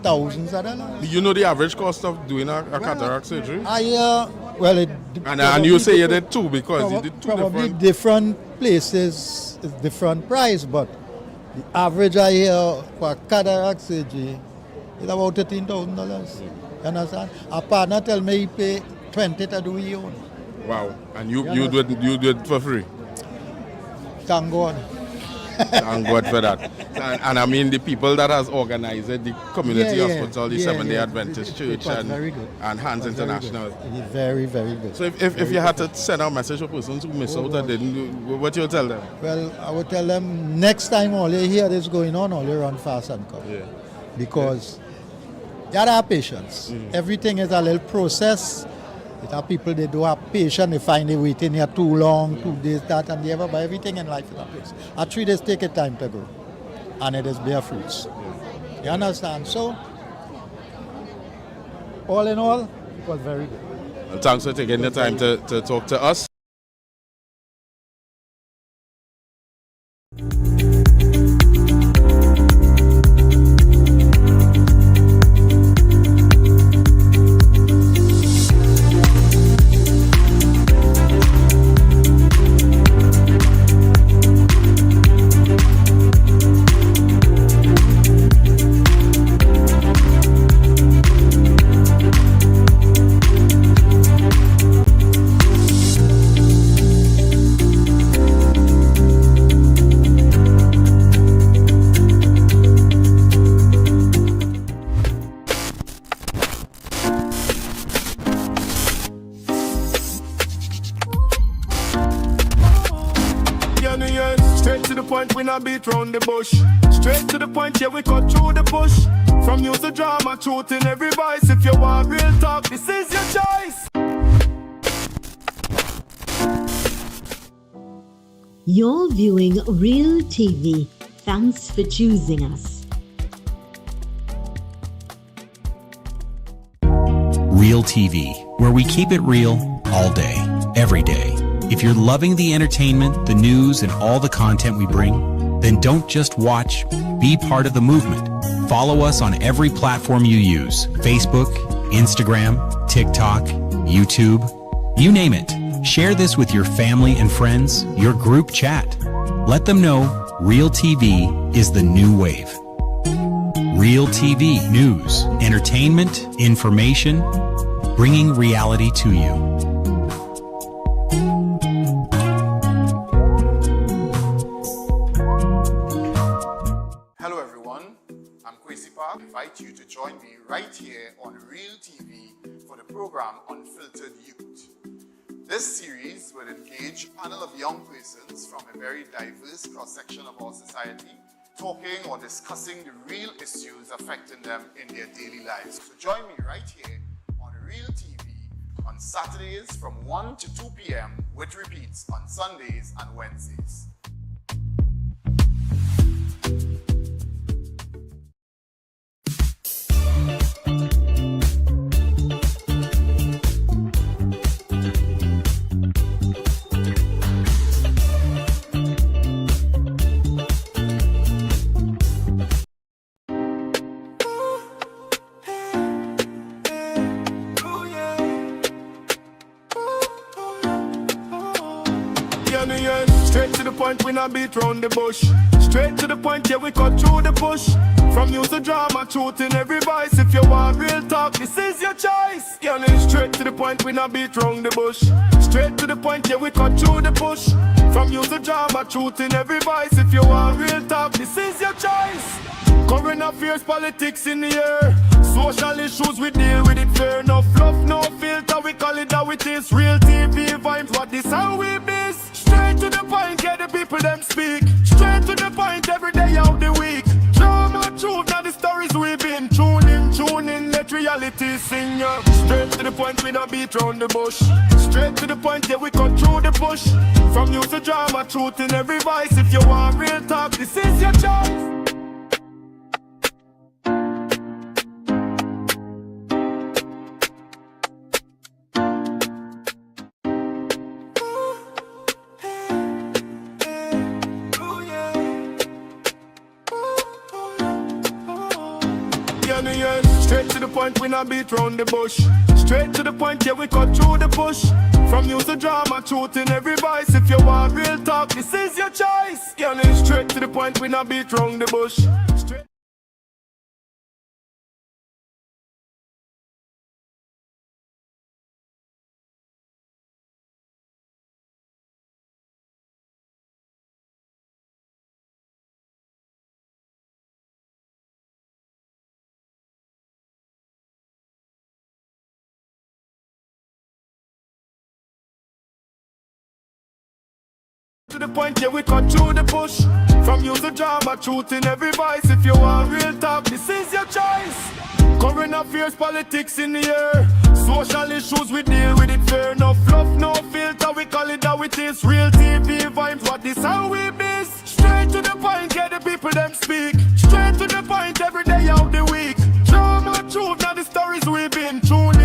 thousands of dollars. Do you know the average cost of doing a cataract surgery? Well, it And you say you did 2 because you did 2 probably different. places is different price, but the average I hear for cataract surgery is about $13,000. You understand? A partner tell me he pay $20 to do his own. Wow. And you do it for free? Thank God. Thank God for that. And I mean the people that has organized it, the community hospital, the Seventh-day Adventist Church, was very good. and Hands International. It is very, very good. So if you had to send out a message to persons who miss out and didn't do, what you'll tell them? Well, I would tell them next time all you hear this going on, all you run fast and come. Yeah. Because you gotta have patience. Everything is a little process. It have people, they don't have patience, they find they waiting here too long, 2 days, that and the other, but everything in life is a place. 3 days take a time to grow. And it is bear fruits. You understand? So, all in all, it was very good. Well, thanks for taking the time to talk to us. Straight to the point, we not beat round the bush. Straight to the point, yeah, we cut through the bush. From use to drama, truth in every voice. If you want real talk, this is your choice. You're viewing Real TV. Thanks for choosing us. Real TV, where we keep it real all day, every day. If you're loving the entertainment, the news, and all the content we bring, then don't just watch, be part of the movement. Follow us on every platform you use: Facebook, Instagram, TikTok, YouTube, you name it. Share this with your family and friends, your group chat. Let them know Real TV is the new wave. Real TV, news, entertainment, information, bringing reality to you. Hello everyone, I'm Kwesi Park. I invite you to join me right here on Real TV for the program Unfiltered Youth. This series will engage a panel of young persons from a very diverse cross-section of our society, talking or discussing the real issues affecting them in their daily lives. So join me right here on Real TV on Saturdays from 1 to 2 p.m. with repeats on Sundays and Wednesdays. Straight to the point, we not beat round the bush. Straight to the point, yeah, we cut through the bush. From news to drama, truth in every voice. If you want real talk, this is your choice. Yeah, straight to the point, we not beat round the bush. Straight to the point, yeah, we cut through the bush. From news to drama, truth in every voice. If you want real talk, this is your choice. Current affairs, politics in the air. Social issues, we deal with it fair. No fluff, no filter, we call it how it is. Real TV vibes, what this how we miss. Straight to the point, get the people them speak. Straight to the point, every day of the week. Drama, truth, now the stories we've been. Tune in, let reality sing ya. Straight to the point, we not beat round the bush. Straight to the point, yeah, we cut through the bush. From news to drama, truth in every voice. If you want real talk, this is your choice. Straight to the point, we not beat round the bush. Straight to the point, yeah, we cut through the bush. From news to drama, truth in every voice. If you want real talk, this is your choice. Yeah, straight to the point, we not beat round the bush. Straight to the point, yeah, we cut through the bush. From news to drama, truth in every voice. If you want real talk, this is your choice. Current affairs, politics in the air. Social issues, we deal with it fair. No fluff, no filter, we call it how it is. Real TV vibes, what this how we miss. Straight to the point, get the people them speak. Straight to the point, every day of the week. Drama, truth, now the stories we've been. Tune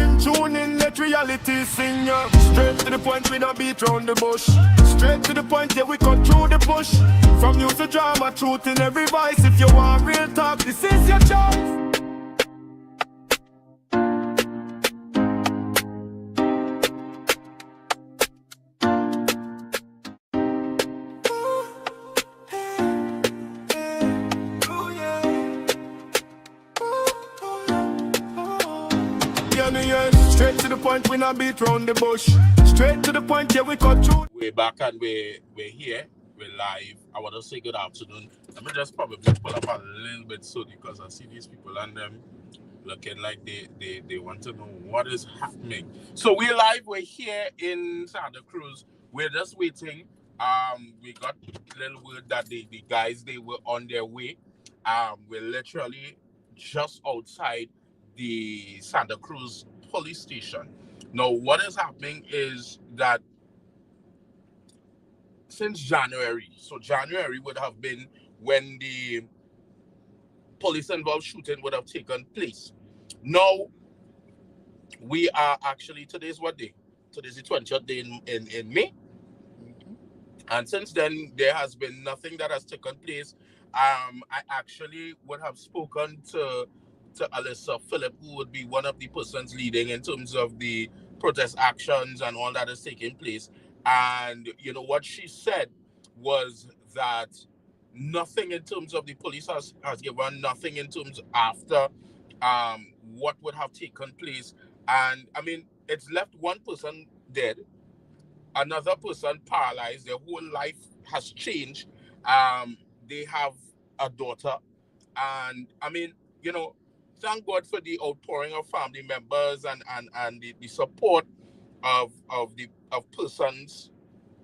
in, let reality sing ya. Straight to the point, we not beat round the bush. Straight to the point, yeah, we cut through the bush. From news to drama, truth in every voice. If you want real talk, this is your choice. Straight to the point, we not beat round the bush. Straight to the point, yeah, we cut through. We're back and we're here. We're live. I want to say good afternoon. Let me just probably pull up a little bit soon because I see these people and them looking like they want to know what is happening. So we're live. We're here in Santa Cruz. We're just waiting. We got a little word that the guys, they were on their way. We're literally just outside the Santa Cruz police station. Now, what is happening is that since January, so January would have been when the police-involved shooting would have taken place. Now, we are actually, today's what day? Today's the 20th day in May. And since then, there has been nothing that has taken place. I actually would have spoken to Alyssa Phillip, who would be one of the persons leading in terms of the protest actions and all that is taking place. And, you know, what she said was that nothing in terms of the police has given, nothing in terms after what would have taken place. And, I mean, it's left one person dead, another person paralyzed, their whole life has changed. They have a daughter. And, I mean, you know, thank God for the outpouring of family members and the support of persons,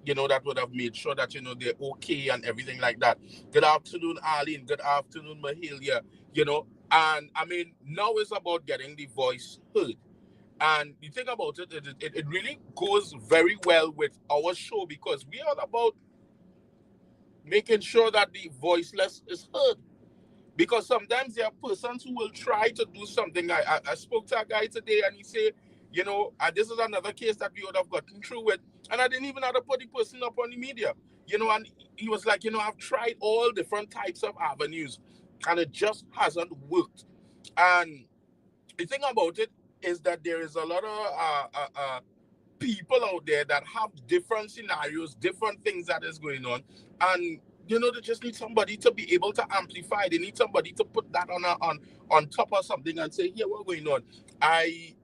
you know, that would have made sure that, you know, they're okay and everything like that. Good afternoon, Arlene. Good afternoon, Mahalia. You know, and I mean, now it's about getting the voice heard. And the thing about it, it really goes very well with our show, because we are about making sure that the voiceless is heard. Because sometimes there are persons who will try to do something. I spoke to a guy today and he said, you know, this is another case that we would have gotten through with. And I didn't even have to put the person up on the media. You know, and he was like, you know, I've tried all different types of avenues and it just hasn't worked. And the thing about it is that there is a lot of people out there that have different scenarios, different things that is going on. And you know, they just need somebody to be able to amplify. They need somebody to put that on top of something and say, yeah, what's going on? I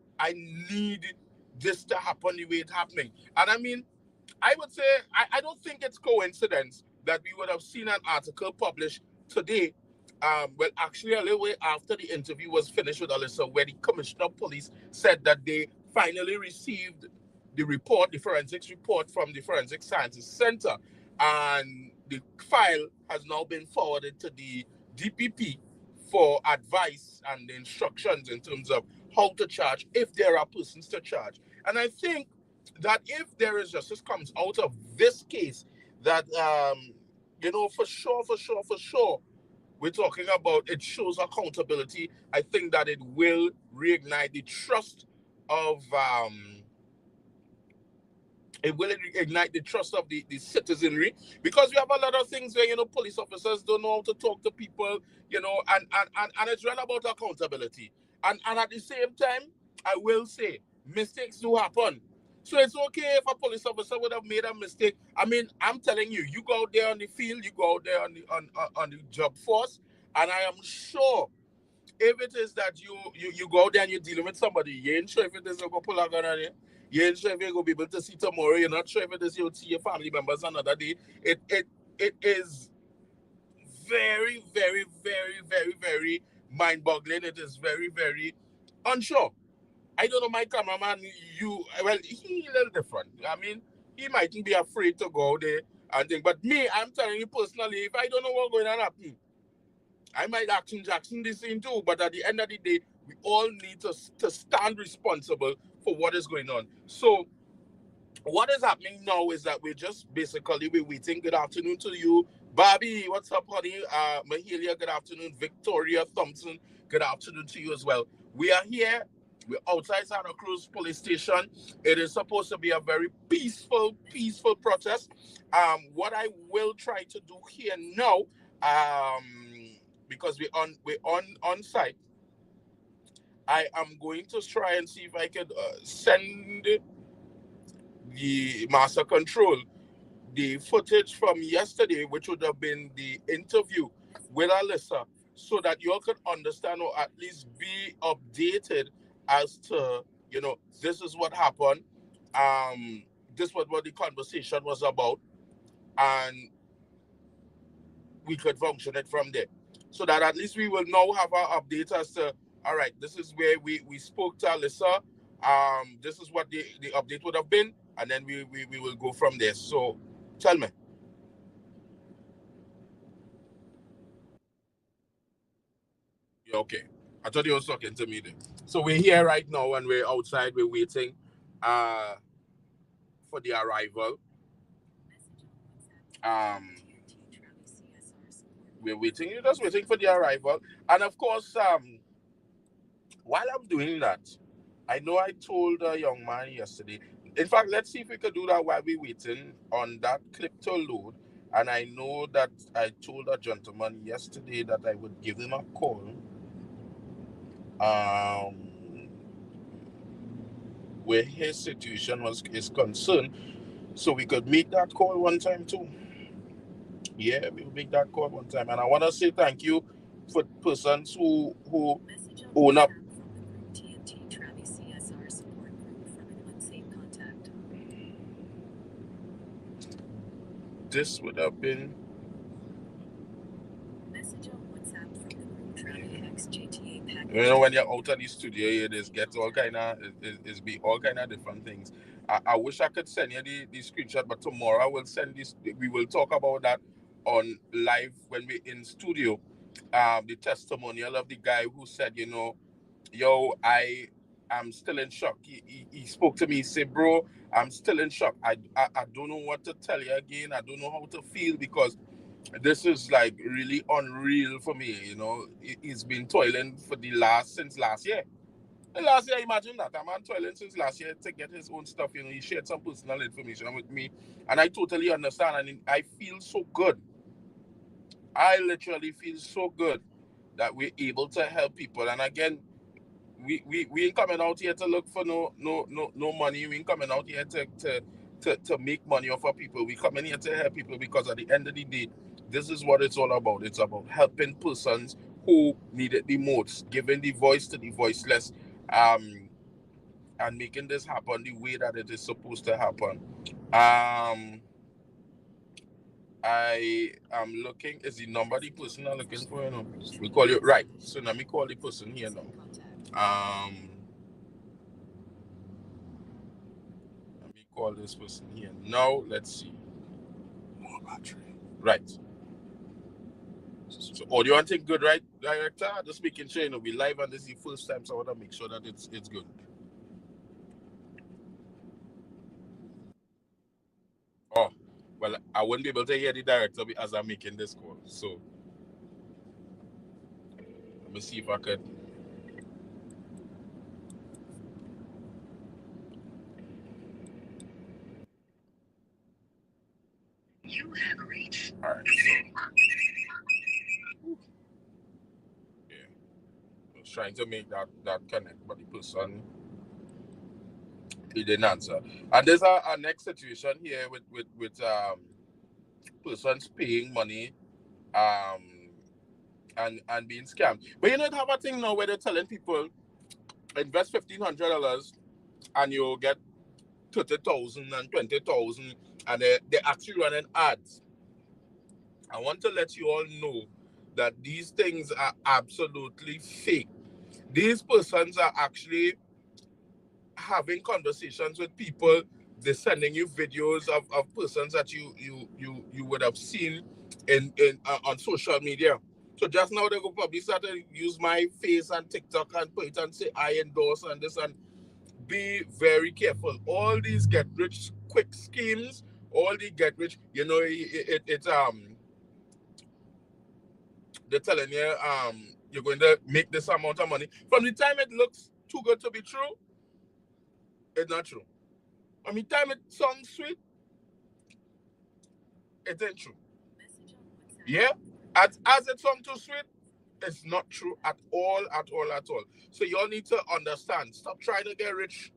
need this to happen the way it's happening. And I mean, I would say, I don't think it's coincidence that we would have seen an article published today, well, actually a little way after the interview was finished with Alyssa, where the Commissioner of Police said that they finally received the report, the forensics report from the Forensic Sciences Center. And the file has now been forwarded to the DPP for advice and instructions in terms of how to charge, if there are persons to charge. And I think that if there is justice comes out of this case, that, you know, for sure, we're talking about, it shows accountability. I think that it will reignite the trust of, it will ignite the trust of the citizenry, because we have a lot of things where, you know, police officers don't know how to talk to people, you know, and it's really about accountability. And at the same time, I will say, mistakes do happen. So it's okay if a police officer would have made a mistake. I mean, I'm telling you, you go out there on the field, you go out there on the job force, and I am sure if it is that you go out there and you're dealing with somebody, you ain't sure if it is going to pull a gun on you. You ain't sure if you're going to be able to see tomorrow. You're not sure if it is you'll see your family members another day. It is very, very, very, very, very mind-boggling. It is very, very unsure. I don't know, my cameraman, well, he a little different. I mean, he mightn't be afraid to go there and think. But me, I'm telling you personally, if I don't know what's going to happen, I might action Jackson this thing too. But at the end of the day, we all need to stand responsible for what is going on. So what is happening now is that we're waiting. Good afternoon to you. Bobby, what's up, honey? Mahalia, good afternoon. Victoria Thompson, good afternoon to you as well. We are here. We're outside Santa Cruz Police Station. It is supposed to be a very peaceful protest. What I will try to do here now, because we're on site, I am going to try and see if I could send the Master Control the footage from yesterday, which would have been the interview with Alyssa, so that you all could understand or at least be updated as to, you know, this is what happened. This was what the conversation was about, and we could function it from there. So that at least we will now have our update as to, all right, this is where we spoke to Alyssa. This is what the update would have been, and then we will go from there. So tell me. Okay. I thought you were talking to me then. So we're here right now and we're outside. We're waiting for the arrival. We're waiting. You're just waiting for the arrival. And of course, while I'm doing that, I know I told a young man yesterday. In fact, let's see if we could do that while we're waiting on that clip to load. And I know that I told a gentleman yesterday that I would give him a call. Where his situation is concerned. So we could make that call one time too. Yeah, we'll make that call one time. And I want to say thank you for persons who own up. This would have been you know, when you're out of the studio, you just get all kind of different things. I wish I could send you the screenshot, but tomorrow I will send this. We will talk about that on live when we're in studio. The testimonial of the guy who said, you know, yo, I am still in shock. He spoke to me. He said, bro, I'm still in shock. I don't know what to tell you again. I don't know how to feel because this is like really unreal for me. You know, he's been toiling since last year. And last year, imagine that. A man toiling since last year to get his own stuff. You know, he shared some personal information with me. And I totally understand. And I feel so good. I literally feel so good that we're able to help people. And again, we ain't coming out here to look for no money. We ain't coming out here to make money off of people. We coming here to help people because at the end of the day, this is what it's all about. It's about helping persons who need it the most, giving the voice to the voiceless, and making this happen the way that it is supposed to happen. I am looking, is the number the person I'm looking for? You know? We call you, right. So let me call the person here now. Let me call this person here. Now, let's see. More battery. Right. So audio and thing good, right, director? Just making sure, you know, we live and this is the first time, so I want to make sure that it's good. Oh, well, I wouldn't be able to hear the director as I'm making this call. So let me see if I could. You have reached. All right. So, yeah, I was trying to make that connect, but the person he didn't answer. And there's a next situation here with persons paying money, and being scammed. But you know, have a thing now where they're telling people invest $1,500 and you'll get 30,000 and 20,000, and they're actually running ads. I want to let you all know that these things are absolutely fake. These persons are actually having conversations with people. They're sending you videos of persons that you would have seen on social media. So just now they go probably start to use my face and TikTok and put it and say I endorse and this, and be very careful. All these get rich quick schemes, all the get rich, you know, they're telling you you're going to make this amount of money. From the time it looks too good to be true, it's not true. From the time it sounds sweet, it ain't true. Yeah? As it sounds too sweet, it's not true at all. So you all need to understand. Stop trying to get rich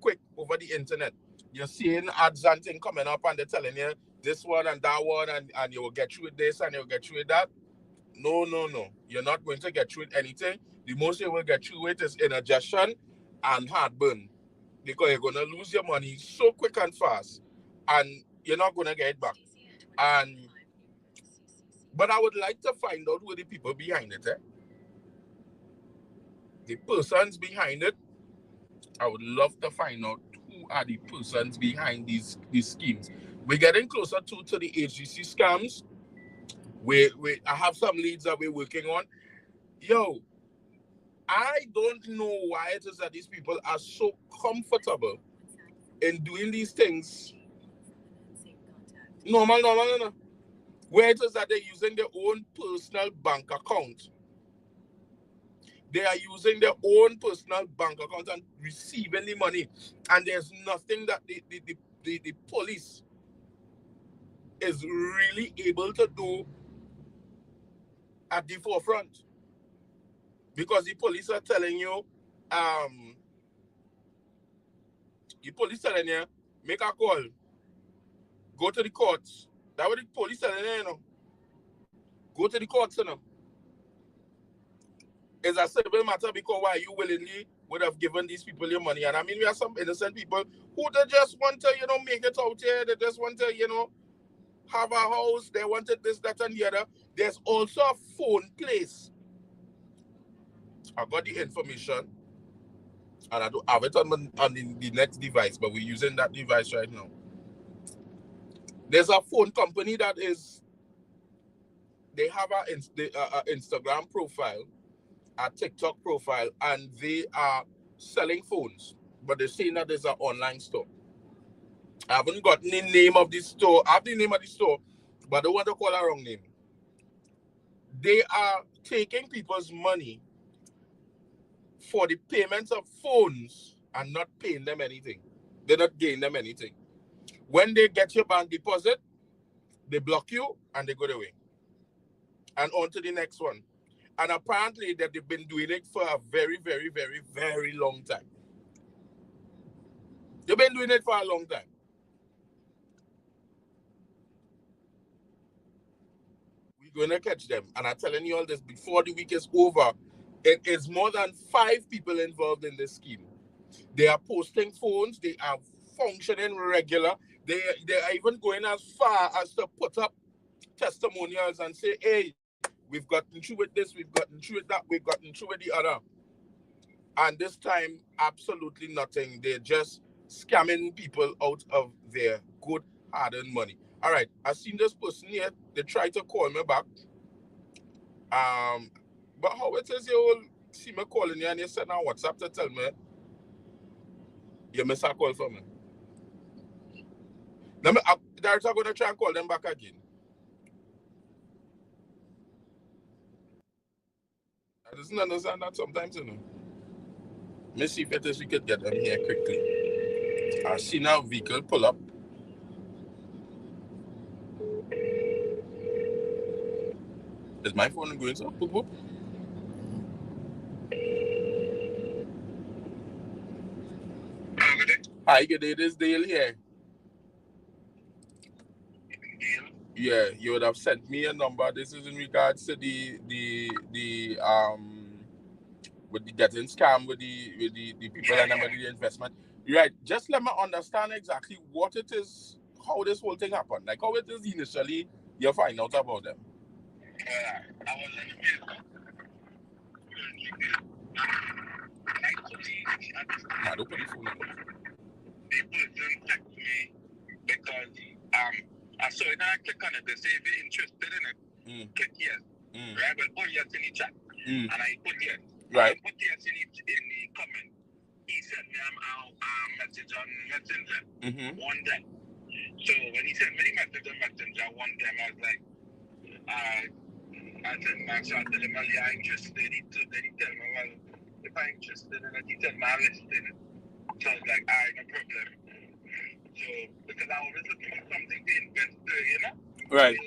quick over the internet. You're seeing ads and things coming up and they're telling you this one and that one and you will get through with this and you'll get through with that. No. You're not going to get through with anything. The most you will get through with is indigestion and heartburn, because you're going to lose your money so quick and fast and you're not going to get it back. But I would like to find out who the people behind it. The persons behind it, I would love to find out who are the persons behind these schemes. We're getting closer to the HGC scams. I have some leads that we're working on. Yo, I don't know why it is that these people are so comfortable in doing these things. No. Where it is that they're using their own personal bank account. They are using their own personal bank accounts and receiving the money. And there's nothing that the police is really able to do at the forefront. Because the police are telling you, make a call, go to the courts. That's what the police telling you, Go to the courts, It's a civil matter because why you willingly would have given these people your money. And I mean, we have some innocent people who they just want to, make it out here. They just want to, have a house. They wanted this, that, and the other. There's also a phone place. I got the information, and I don't have it on the next device, but we're using that device right now. There's a phone company that they have an Instagram profile, a TikTok profile, and they are selling phones, but they're saying that there's an online store. I haven't gotten the name of the store. I have the name of the store, but I don't want to call a wrong name. They are taking people's money for the payments of phones and not paying them anything. They're not giving them anything. When they get your bank deposit, they block you and they go away. And on to the next one. And apparently that they've been doing it for a very, very, very, very long time. They've been doing it for a long time. We're going to catch them. And I'm telling you all this before the week is over. It is more than 5 people involved in this scheme. They are posting phones. They are functioning regular. They are even going as far as to put up testimonials and say, hey, we've gotten through with this, we've gotten through with that, we've gotten through with the other. And this time, absolutely nothing. They're just scamming people out of their good hard-earned money. All right, I've seen this person here. They tried to call me back. But how it is you will see me calling you and you send on WhatsApp to tell me you miss a call from me. Now, Director, I'm going to try and call them back again. I just don't understand that sometimes, Let me see if it is we could get them here quickly. I see now vehicle pull up. Is my phone going so? Boop, boop. Hi, good day. This is Dale here. Yeah, you would have sent me a number. This is in regards to the with the getting scam with the people and the investment. You're right. Just let me understand exactly what it is, how this whole thing happened. Like how it is initially you find out about them. I was in Facebook. I don't put the phone on. The person text me because I saw it and I click on it. They say if you're interested in it, click yes. Right? But put yes in the chat. And I put yes. Right. I put yes in the comment. He sent me a message on Messenger one time. So when he sent me the message on Messenger one time, I was like, I said, Max, I tell him, well, yeah, I'm interested. Then he tell me, well, if I'm interested in it, he said, I'm interested in it. So I was like, all right, no problem. So, because I was looking for something to invest, Right.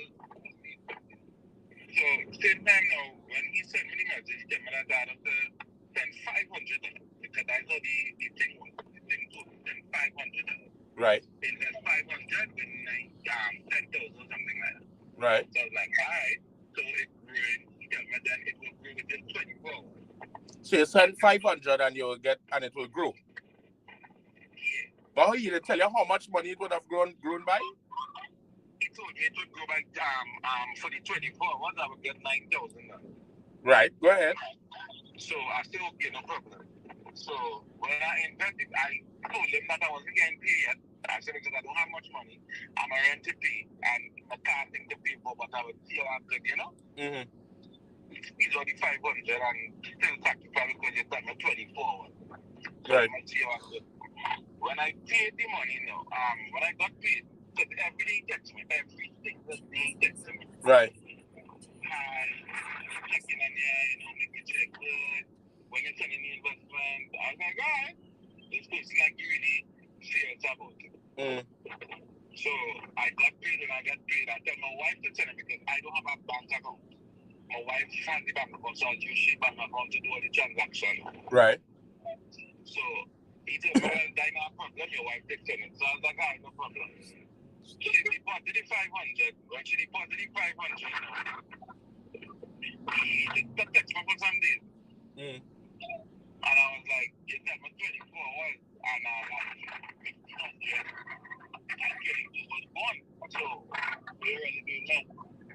So, same time now, when he sent me the message, he told me that I had to send $500 because I saw the thing to send $500. Right. Invest $500 with 10,000 or something like that. Right. So I was like, all right. So it grew. He told me that it will grow within 24 hours. So you send 500 and you'll get, and it will grow. Yeah. But he didn't tell you how much money it would have grown by? He told me it would grow by for the 24 hours I would get $9,000. Right. Go ahead. So I said, okay, no problem. So when I invested, I told him that I wasn't getting paid yet. I said, because I don't have much money, I'm a rent to pay, and my car thing to pay for, but I would see how I could, He's only 500 and still sacrifice because you got me 24 hours. So right. I see how I could. When I paid the money now, when I got paid, because every day he texts me, every single day he texts me. Right. Hi, checking on you, make me check good. person like you really serious about it. So I got paid and I got paid. I tell my wife to send it because I don't have a bank account. My wife has the bank account, so I use she bank account to do all the transaction. Right. So he said, well, that's not a problem. Your wife takes it. So I was like, no problem. So she deposited the 500. When she deposited the 500, he just text me for some days. And I was like, you tell me 24 hours. And I like, 1,500. And 22 was gone. So we really do know.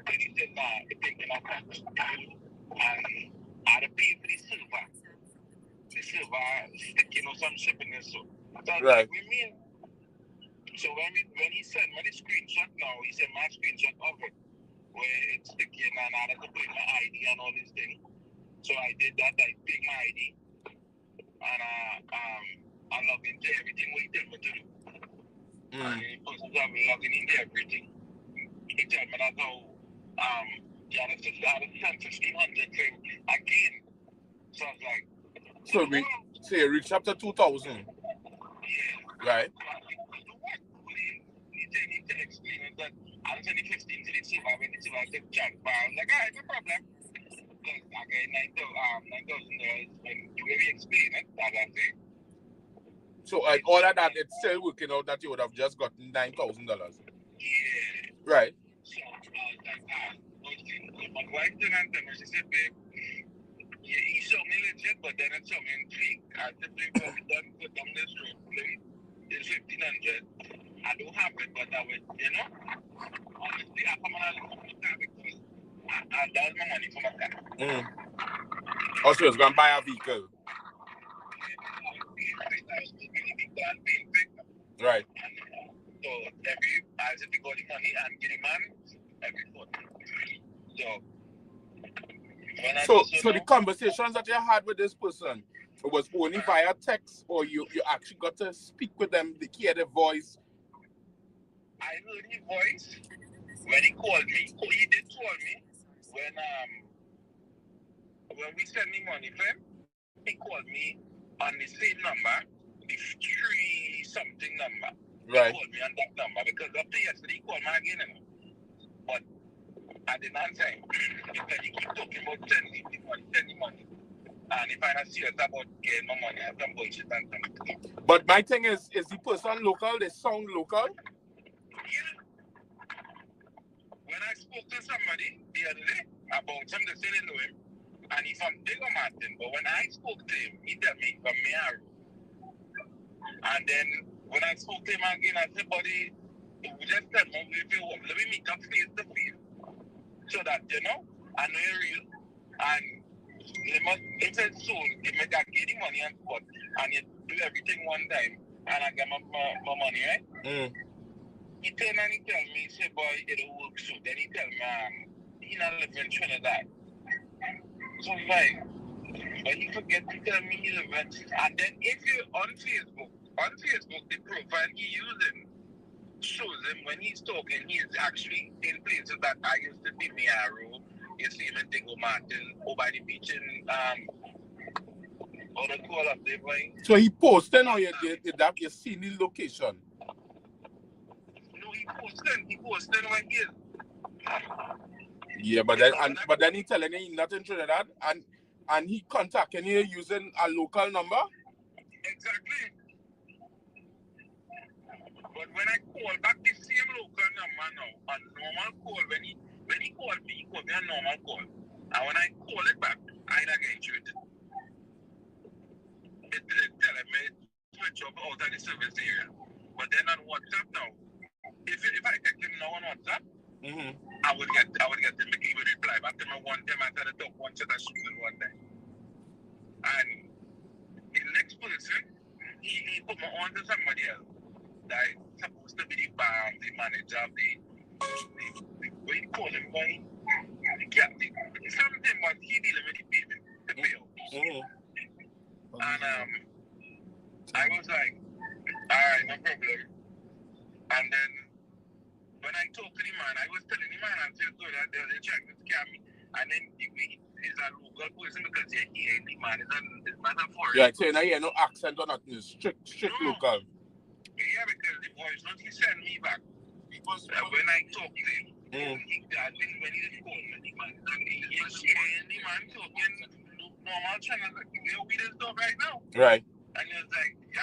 Then he said, nah, it's taking a punch. And I had to pay for the silver. The silver sticking or some shit in this. So I was like, we mean. So when he sent me the screenshot now, he sent my screenshot of it, where it's sticking and I had to put my ID and all these things. So I did that. I picked my ID and I logged into everything what he tell me to do. And the person I'm logging into everything. He told me that's how you had to send 1,500 for him again. So I was like, so you reached up to 2,000. Yeah. Right. He said explaining that I was only 15 to the silver when the silver took jack bar. I was like, alright, no problem. Because I get $9,000 when you really explain it, as I say. So all of that, it's still working out that you would have just gotten $9,000. Yeah. Right. So I was like, my wife didn't answer me. She said, babe, he showed me legit, but then it showed me in fake. I said, babe, what we done put down this road, please. It's 1,500. I don't have it, but I would, honestly, I come on a little car because that's my money for my car. Also, it's going to buy a vehicle. Right. So, as if we got the money and get the man every month. So the conversations that you had with this person was only via text, or you actually got to speak with them, hear their voice? I heard his voice when he called me. He did call me when we sent me money for him. He called me on the same number, the 3-something number. Right. He called me on that number because up to yesterday he called me again. But I didn't answer him because he keep talking about sending the money. And if I not serious about getting my money, I have some bullshit and something. But my thing is the person local? They sound local? Yeah. When I spoke to somebody the other day about something, they said they know him, and he's from Diego Martin. But when I spoke to him, he told me he's from Miaro. And then when I spoke to him again, I said, buddy, we just tell me let me meet up face to face so that, I know you're real. And it said soon, they make that get the money and spot, and you do everything one time, and I get my money, right? He turned and he tell me, he said, boy, it'll work soon. Then he tell me, he not live in Trinidad. So it's like, but he forget to tell me he live in. And then if you're on Facebook, the profile he using shows him when he's talking, he's actually in places that I used to be Miaro. You see him in Diego Martin, over by the beach in, on the call up there, boy. So he posted or you seen the location? He posted when he is. Yeah, but then he telling you he's not in Trinidad and he contacting you using a local number? Exactly. But when I call back the same local number now, a normal call, when he called me, he called me a normal call. And when I call it back, I don't get intuited. It telling me switch up out of the service area. But then on WhatsApp now, if I text him now on WhatsApp, I would get him, he would reply back to me one time. I said I talk one set of students one time. And the next person, he put me on to somebody else that is supposed to be the manager of the what you call him, boy? Something was he dealing with the payment, the bill. And I was like, alright, no problem. And then when I talked to the man, I was telling the man, I said, so that they're trying to scam me. And then he's a local person because you're here in the man. It's not a foreign. Yeah, so you hear no accent or nothing. It's strict local. Yeah, because the voice not he send me back. Because when I talk to him, when he call me, the man, he's hearing the man talking normal channel. We just talk right now. Right. And he was like, okay,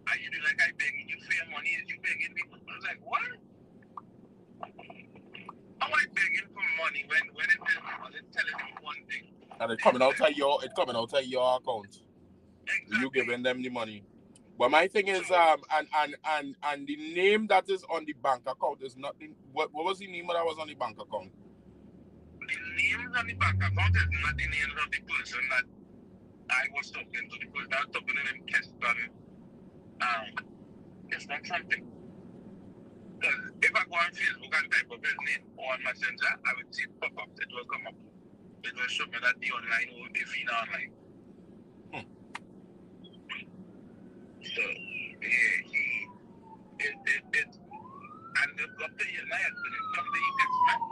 are you doing like I begging you for your money? Is you begging people? I was like, what? How am I begging for money when it's telling me one thing? And it's coming out of your account. Exactly. You giving them the money. But my thing is, and the name that is on the bank account is not the, what was the name that was on the bank account? The names on the bank account is not the names of the person that I was talking to. The person I was talking to them it's not something. Because if I go on Facebook and type up his name or on Messenger, I would see it pop up. It will come up. It will show me that the online or the feed online. So, yeah, and up to your night, someday he gets mad.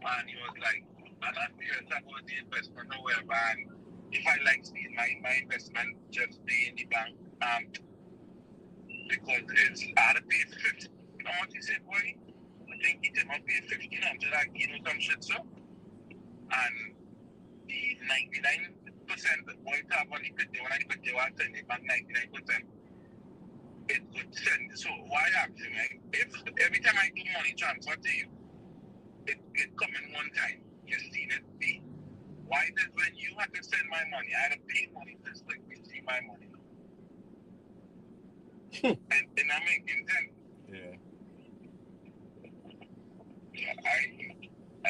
And he was like, I'm not serious about the investment or whatever. And if I like seeing my investment just stay in the bank, because I had to pay 50. You know what he said, boy? I think he did not pay 15 until I some shit, so. And the 99% that boy tap on the picture, when I put you out, send the bank 99%. It would send. So why ask him, right? If every time I do money transfer to you, it come in one time. You seen it be. Why does when you have to send my money, I had to pay money just like you see my money? and I'm making sense. Yeah. I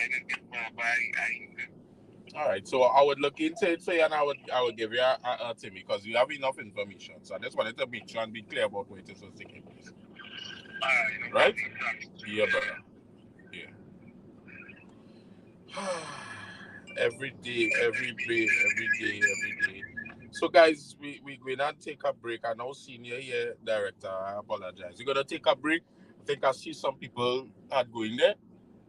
didn't get my All right, so I would look into it for you, and I would give you a Timmy, because you have enough information. So I just wanted to make sure and be clear about what it is that's taking place. Right? Yeah, brother. Yeah. Every day. So guys, we're gonna take a break. I know senior here, director, I apologize. We're gonna take a break. I think I see some people are going there.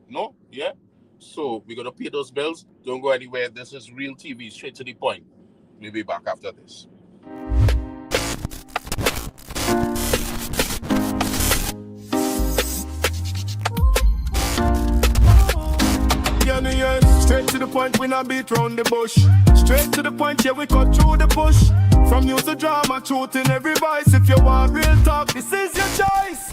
No? Yeah? So we're gonna pay those bills. Don't go anywhere. This is Real TV, straight to the point. We'll be back after this. Yeah, straight to the point, we not beat round the bush. Straight to the point, yeah, we cut through the bush. From news to drama, truth in every voice. If you want real talk, this is your choice.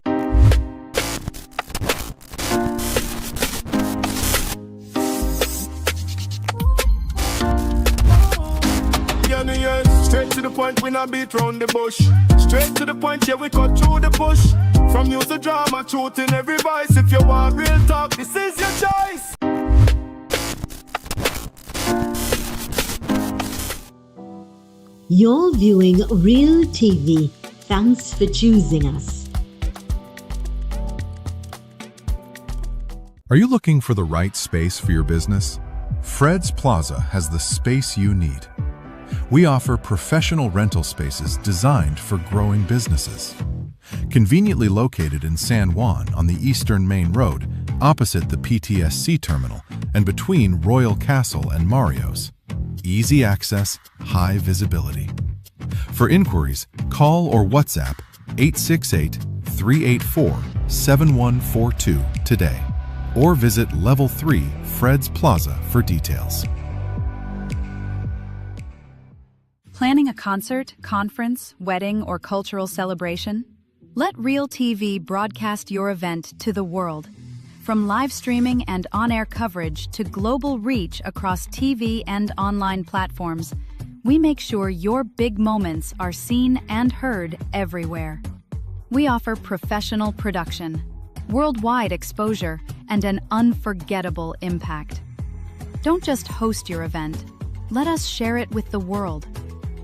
Yeah, straight to the point, we not beat round the bush. Straight to the point, yeah, we cut through the bush. From news to drama, truth in every voice. If you want real talk, this is your choice. You're viewing Real TV. Thanks for choosing us. Are you looking for the right space for your business? Fred's Plaza has the space you need. We offer professional rental spaces designed for growing businesses. Conveniently located in San Juan on the Eastern Main Road, opposite the PTSC terminal and between Royal Castle and Mario's. Easy access, high visibility. For inquiries, call or WhatsApp 868-384-7142 today, or visit Level 3 Fred's Plaza for details. Planning a concert, conference, wedding, or cultural celebration? Let Real TV broadcast your event to the world. From live streaming and on-air coverage to global reach across TV and online platforms, we make sure your big moments are seen and heard everywhere. We offer professional production, worldwide exposure, and an unforgettable impact. Don't just host your event. Let us share it with the world.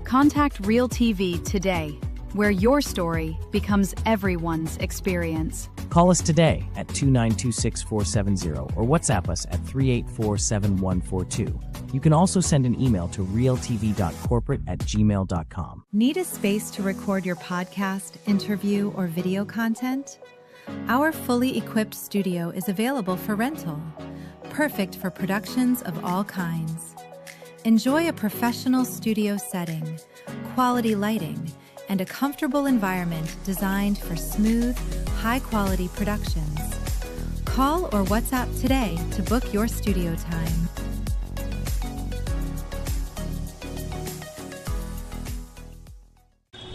Contact Real TV today, where your story becomes everyone's experience. Call us today at 2926470 or WhatsApp us at 3847142. You can also send an email to realtv.corporate@gmail.com. Need a space to record your podcast, interview, or video content? Our fully equipped studio is available for rental. perfect for productions of all kinds. Enjoy a professional studio setting, quality lighting, and a comfortable environment designed for smooth, high-quality productions. Call or WhatsApp today to book your studio time.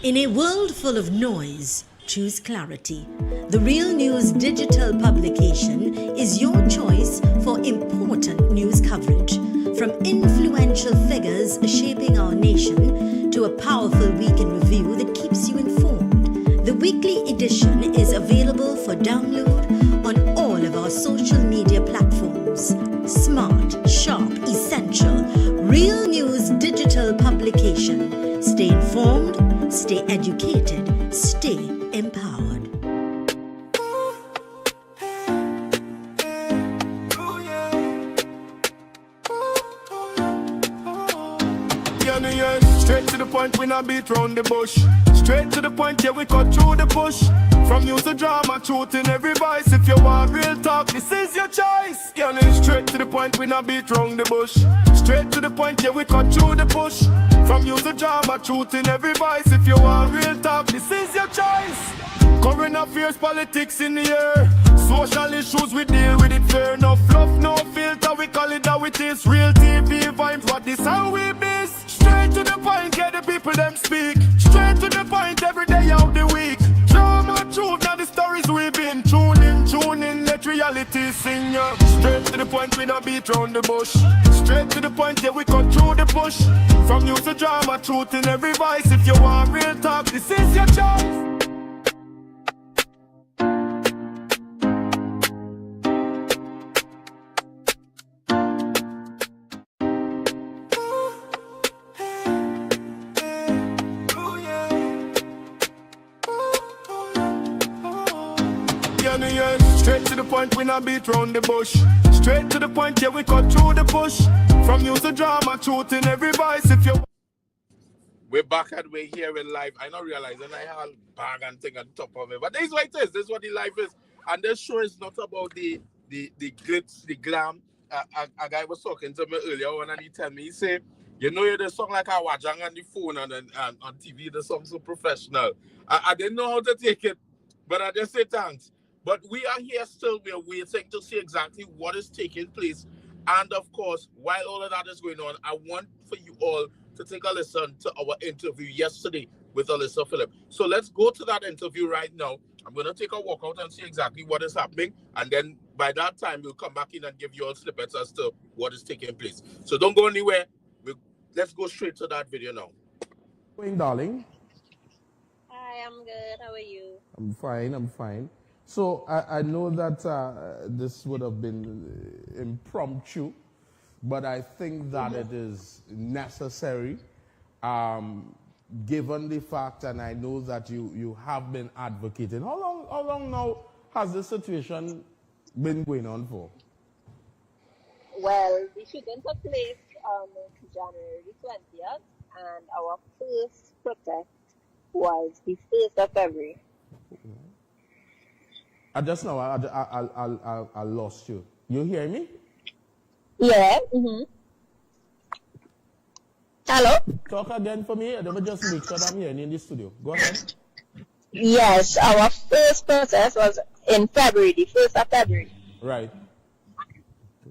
In a world full of noise, choose clarity. The Real News digital publication is your choice for important news coverage. From influential figures shaping our nation to a powerful week in review that keeps you informed. The weekly edition is available for download on all of our social media platforms. Smart, sharp, essential. Real News digital publication. Stay informed, stay educated, stay empowered. Straight to the point, we not beat round the bush. Straight to the point, yeah, we cut through the bush. From news to drama, truth in every voice. If you want real talk, this is your choice. Yeah, straight to the point, we not beat round the bush. Straight to the point, yeah, we cut through the bush. From news to drama, truth in every voice. If you want real talk, this is your choice. Current affairs, politics in the air. Social issues, we deal with it fair. No fluff, no filter, we call it how it is. Real TV vibes, what this how we be. Straight to the point, get the people them speak. Straight to the point, every day of the week. Drama, truth, now the stories we've been. Tune in, let reality sing ya. Straight to the point, we not beat round the bush. Straight to the point, yeah, we cut through the bush. From news to drama, truth in every voice. If you want real talk, this is your choice. Straight to the point, we not beat round the bush. Straight to the point, yeah, we cut through the bush. From news to drama, truth in every voice. If you we're back and we're here in live. I not realizing I have a bag and thing on top of it. But this is what it is. This is what the life is. And this show is not about the glitz, the glam. A guy was talking to me earlier on and he tell me, he say, you know, you the song like I watch on the phone and on TV, the song so professional. I didn't know how to take it, but I just say thanks. But we are here still, we are waiting to see exactly what is taking place. And of course, while all of that is going on, I want for you all to take a listen to our interview yesterday with Alyssa Phillip. So let's go to that interview right now. I'm going to take a walk out and see exactly what is happening. And then by that time, we'll come back in and give you all snippets as to what is taking place. So don't go anywhere. Let's go straight to that video now. Going, darling? Hi, I'm good. How are you? I'm fine. So I know that this would have been impromptu, but I think that it is necessary, given the fact, and I know that you have been advocating. How long now has this situation been going on for? Well, the shooting took place on January 20th, and our first protest was the 1st of February. I just know I lost you. You hear me? Yeah. Hello? Talk again for me. Let me just make sure that I'm hearing you in the studio. Go ahead. Yes, our first protest was in February, the 1st of February. Right.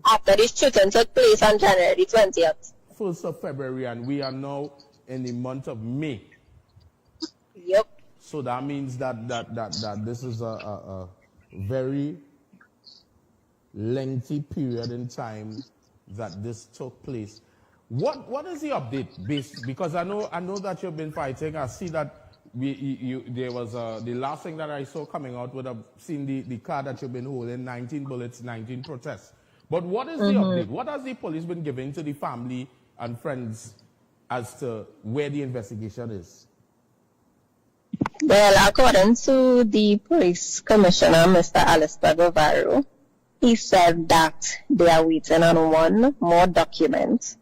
After this shooting took place on January 20th. 1st of February, and we are now in the month of May. Yep. So that means that this is a very lengthy period in time that this took place. What is the update? Because I know that you've been fighting. I see that there was the last thing that I saw coming out would have seen the card that you've been holding, 19 bullets, 19 protests. But what is the update? What has the police been giving to the family and friends as to where the investigation is? Well, according to the police commissioner, Mr. Alistair Guevara, he said that they are waiting on one more document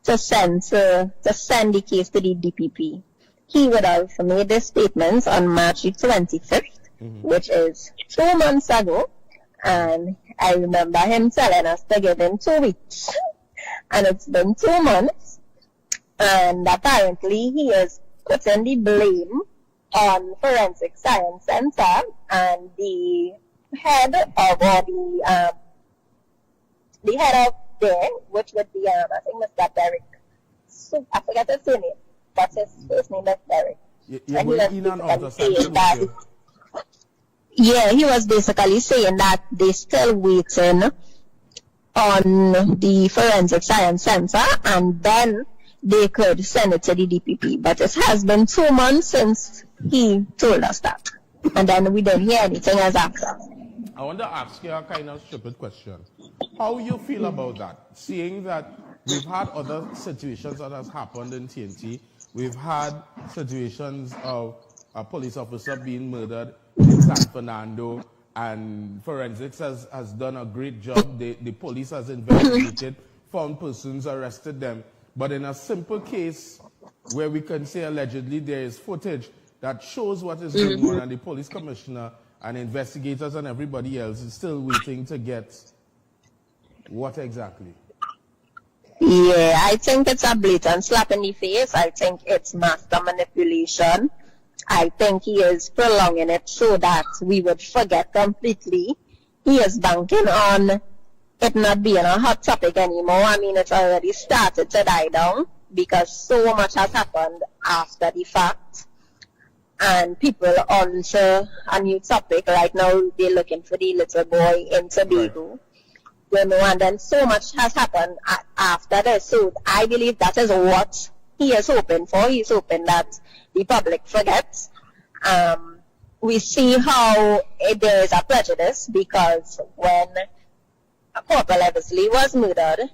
to send the case to the DPP. He would have made this statement on March 25th, which is 2 months ago, And I remember him telling us to give him 2 weeks. And it's been 2 months. And apparently he is putting the blame on Forensic Science Center and the head of the head of there, which would be I think Mr. Derek. So I forget his name, but his first name is Derek. You're going in and out of session. Yeah, he was basically saying that they're still waiting on the Forensic Science Center and then they could send it to the DPP. But it has been 2 months since he told us that. And then we didn't hear anything as after. I want to ask you a kind of stupid question. How you feel about that? Seeing that we've had other situations that has happened in TNT. We've had situations of a police officer being murdered in San Fernando, and forensics has done a great job. The police has investigated, found persons, arrested them. But in a simple case where we can say allegedly there is footage that shows what is going on, and the police commissioner and investigators and everybody else is still waiting to get what exactly? Yeah, I think it's a blatant slap in the face. I think it's master manipulation. I think he is prolonging it so that we would forget completely. He is banking on it not being a hot topic anymore. I mean, it's already started to die down because so much has happened after the fact. And people onto a new topic. Right now, they're looking for the little boy in Tobago. Right. You know, and then so much has happened after this. So I believe that is what he is hoping for. He's hoping that the public forgets. We see how there is a prejudice because when Corporal Eversley was murdered,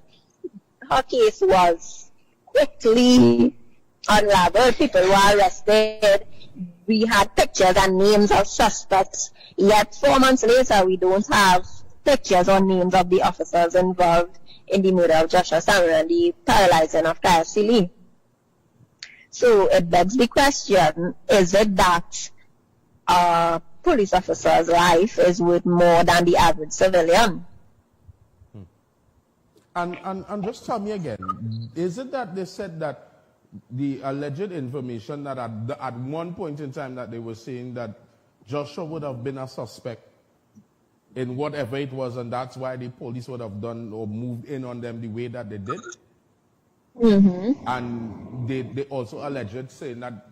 her case was quickly unraveled. People were arrested. We had pictures and names of suspects. Yet 4 months later, we don't have pictures or names of the officers involved in the murder of Joshua Samuel and the paralyzing of Kayase Lee. So it begs the question, is it that a police officer's life is worth more than the average civilian? And just tell me again, is it that they said that the alleged information that at one point in time that they were saying that Joshua would have been a suspect in whatever it was, and that's why the police would have done or moved in on them the way that they did? And they also alleged saying that,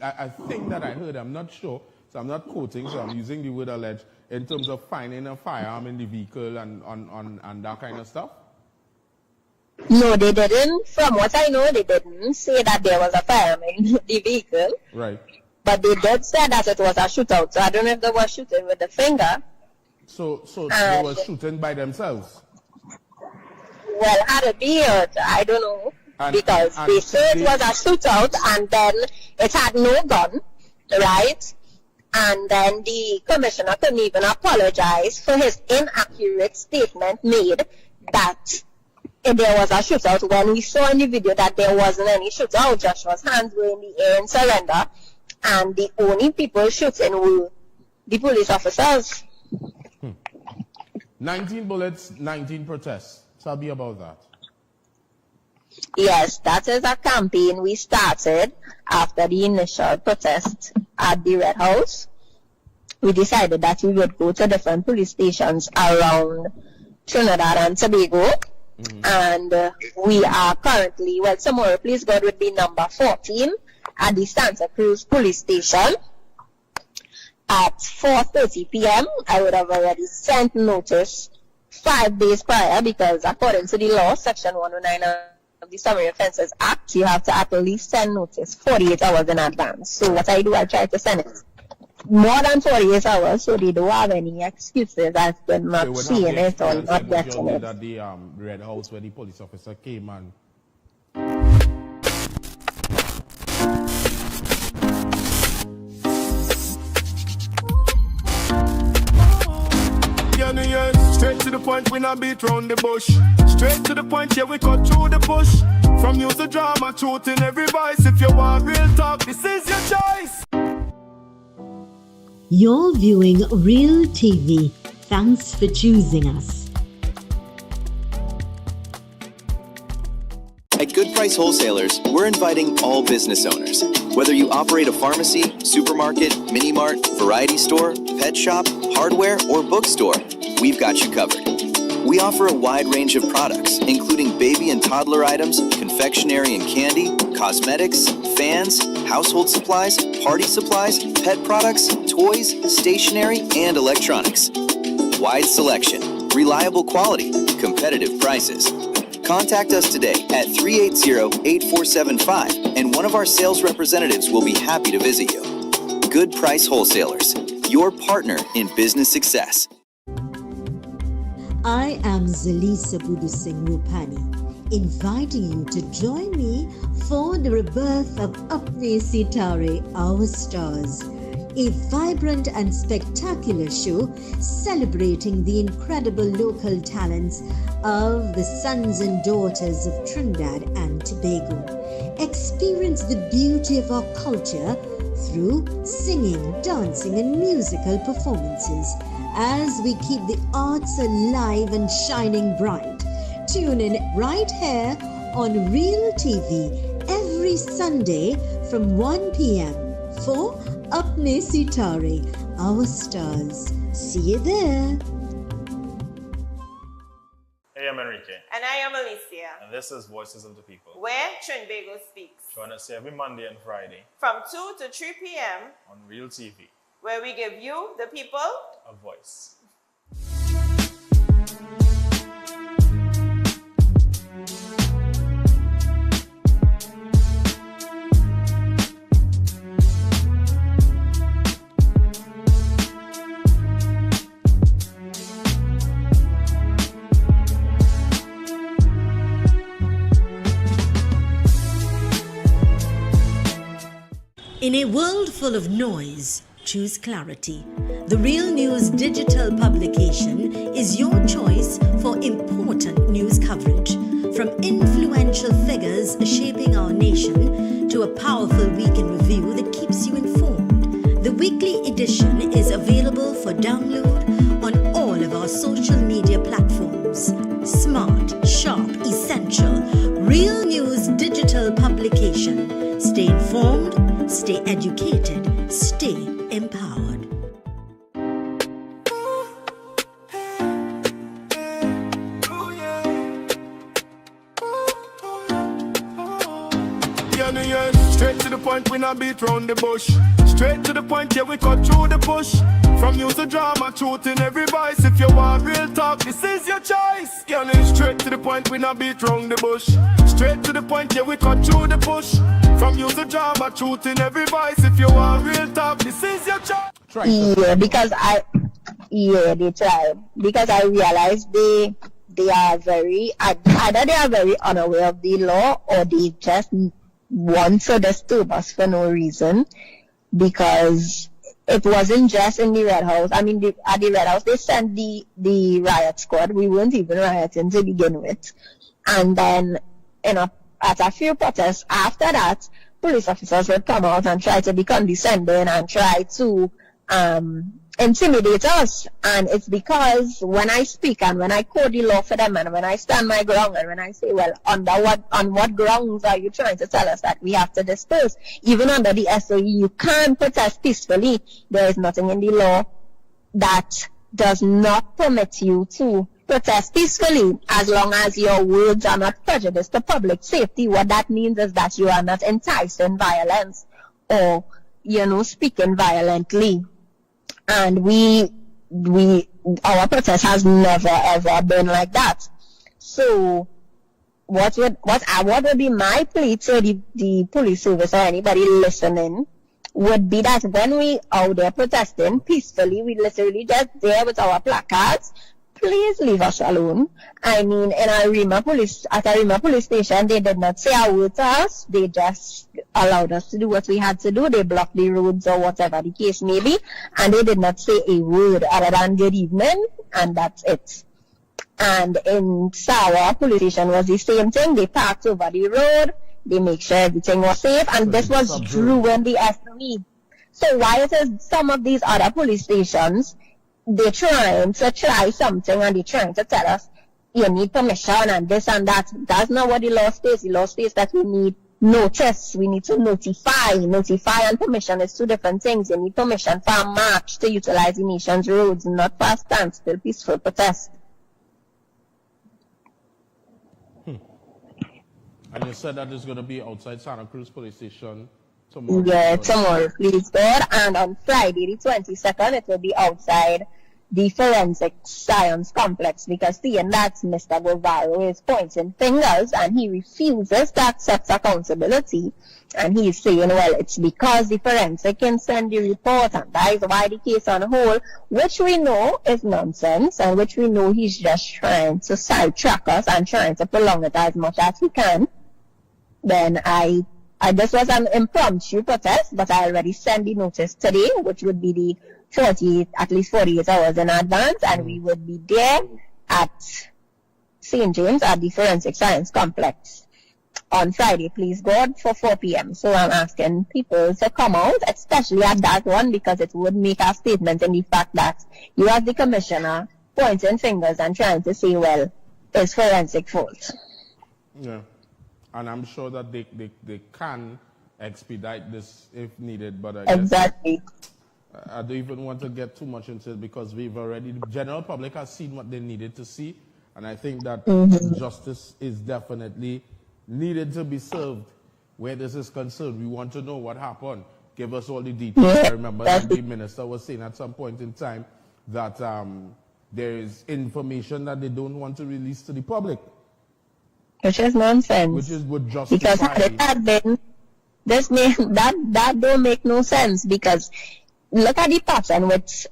I think that I heard, I'm not sure, so I'm not quoting, so I'm using the word alleged, in terms of finding a firearm in the vehicle and that kind of stuff? No, they didn't. From what I know, they didn't say that there was a firearm in the vehicle. Right. But they did say that it was a shootout. So I don't know if they were shooting with the finger. So they were shooting by themselves? Well, had it been, I don't know. Because they said it was a shootout and then it had no gun, right? And then the commissioner couldn't even apologize for his inaccurate statement made that there was a shootout when we saw in the video that there wasn't any shootout. Joshua's hands were in the air in surrender, and the only people shooting were the police officers. 19 bullets, 19 protests. Tell me about that. Yes, that is a campaign we started after the initial protest at the Red House. We decided that we would go to different police stations around Trinidad and Tobago. And we are currently, well, tomorrow, please God, would be number 14 at the Santa Cruz Police Station at 4:30 p.m. I would have already sent notice 5 days prior because according to the law, Section 109 of the Summary Offences Act, you have to at least send notice 48 hours in advance. So what I do, I try to send it more than 48 hours so they don't have any excuses as to not seeing it or not getting it. At the Red House where the police officer came and straight to the point, we not beat round the bush. Straight to the point, yeah, we cut through the bush. From news to drama, truth in every voice. If you want real talk, this is your choice. You're viewing Real TV, Thanks for choosing us. At Good Price Wholesalers, we're inviting all business owners. Whether you operate a pharmacy, supermarket, mini mart, variety store, pet shop, hardware, or bookstore, we've got you covered. We offer a wide range of products, including baby and toddler items, confectionery and candy, cosmetics, fans, household supplies, party supplies, pet products, toys, stationery, and electronics. Wide selection, reliable quality, competitive prices. Contact us today at 380-8475 and one of our sales representatives will be happy to visit you. Good Price Wholesalers, your partner in business success. I am Zalisa Budu Singh Rupani, inviting you to join me for the rebirth of Apne Sitare, Our Stars, a vibrant and spectacular show celebrating the incredible local talents of the sons and daughters of Trinidad and Tobago. Experience the beauty of our culture through singing, dancing, and musical performances as we keep the arts alive and shining bright. Tune in right here on Real TV every Sunday from 1 p.m. for Apne Sitare, Our Stars. See you there. Hey, I'm Enrique. And I am Alicia. And this is Voices of the People, where Trinbago speaks. Join us every Monday and Friday from 2 to 3 p.m. on Real TV, where we give you, the people, a voice. In a world full of noise, choose clarity. The Real News digital publication is your choice for important news coverage. From influential figures shaping our nation to a powerful week in review that keeps you informed. The weekly edition is available for download on all of our social media platforms. Smart, sharp, essential. Real News digital publication. Stay informed, stay educated, stay empowered. Yeah, straight to the point, we not beat round the bush. Straight to the point, yeah, we cut through the bush. From use the drama, truth in every voice. If you want real talk, this is your choice. Yeah, straight to the point, we not beat round the bush. Straight to the point, yeah, we cut through the bush. From use the drama, truth in every voice. If you want real talk, this is your choice. Yeah, because they try. Because I realized they are very, either they are very unaware of the law or they just want to disturb us for no reason. Because it wasn't just in the Red House. I mean, at the Red House, they sent the riot squad. We weren't even rioting to begin with. And then, at a few protests after that, police officers would come out and try to be condescending and try to intimidate us. And it's because when I speak and when I quote the law for them and when I stand my ground and when I say, well, on what grounds are you trying to tell us that we have to disperse? Even under the SOE, you can't protest peacefully. There is nothing in the law that does not permit you to protest peacefully as long as your words are not prejudiced to public safety. What that means is that you are not enticing violence or, speaking violently. And our protest has never ever been like that. So what would be my plea to the police service or anybody listening would be that when we out there protesting peacefully, we literally just there with our placards, please leave us alone. I mean, at Arima Police Station, they did not say a word to us. They just allowed us to do what we had to do. They blocked the roads or whatever the case may be. And they did not say a word other than good evening. And that's it. And in Sawa Police Station was the same thing. They parked over the road. They make sure everything was safe. And this was during the SOE. So why it is some of these other police stations, they're trying to try something and they're trying to tell us you need permission and this and that. That's not what the law states. The law states that we need notice. We need to notify. Notify and permission is two different things. You need permission for a march to utilize the nation's roads, not for a standstill peaceful protest. And you said that it's going to be outside Santa Cruz Police Station tomorrow. Yeah, tomorrow, please God. And on Friday, the 22nd, it will be outside the Forensic Science Complex, because seeing that Mr. Guevara is pointing fingers and he refuses to accept accountability, and he's saying, well, it's because the forensic can send the report and that is why the case on hold, which we know is nonsense and which we know he's just trying to sidetrack us and trying to prolong it as much as he can. Then this was an impromptu protest, but I already sent the notice today, which would be the at least 48 hours in advance, and we would be there at St. James at the Forensic Science Complex on Friday, please God, for 4 p.m. So I'm asking people to come out, especially at that one, because it would make a statement in the fact that you as the commissioner pointing fingers and trying to say, well, it's forensic fault. Yeah. And I'm sure that they can expedite this if needed, but I exactly. I don't even want to get too much into it because the general public has seen what they needed to see, and I think that justice is definitely needed to be served where this is concerned. We want to know what happened. Give us all the details. I remember that the minister was saying at some point in time that there is information that they don't want to release to the public. Which is nonsense. Which is would justify. Because had it had been, that don't make no sense, because look at the pattern with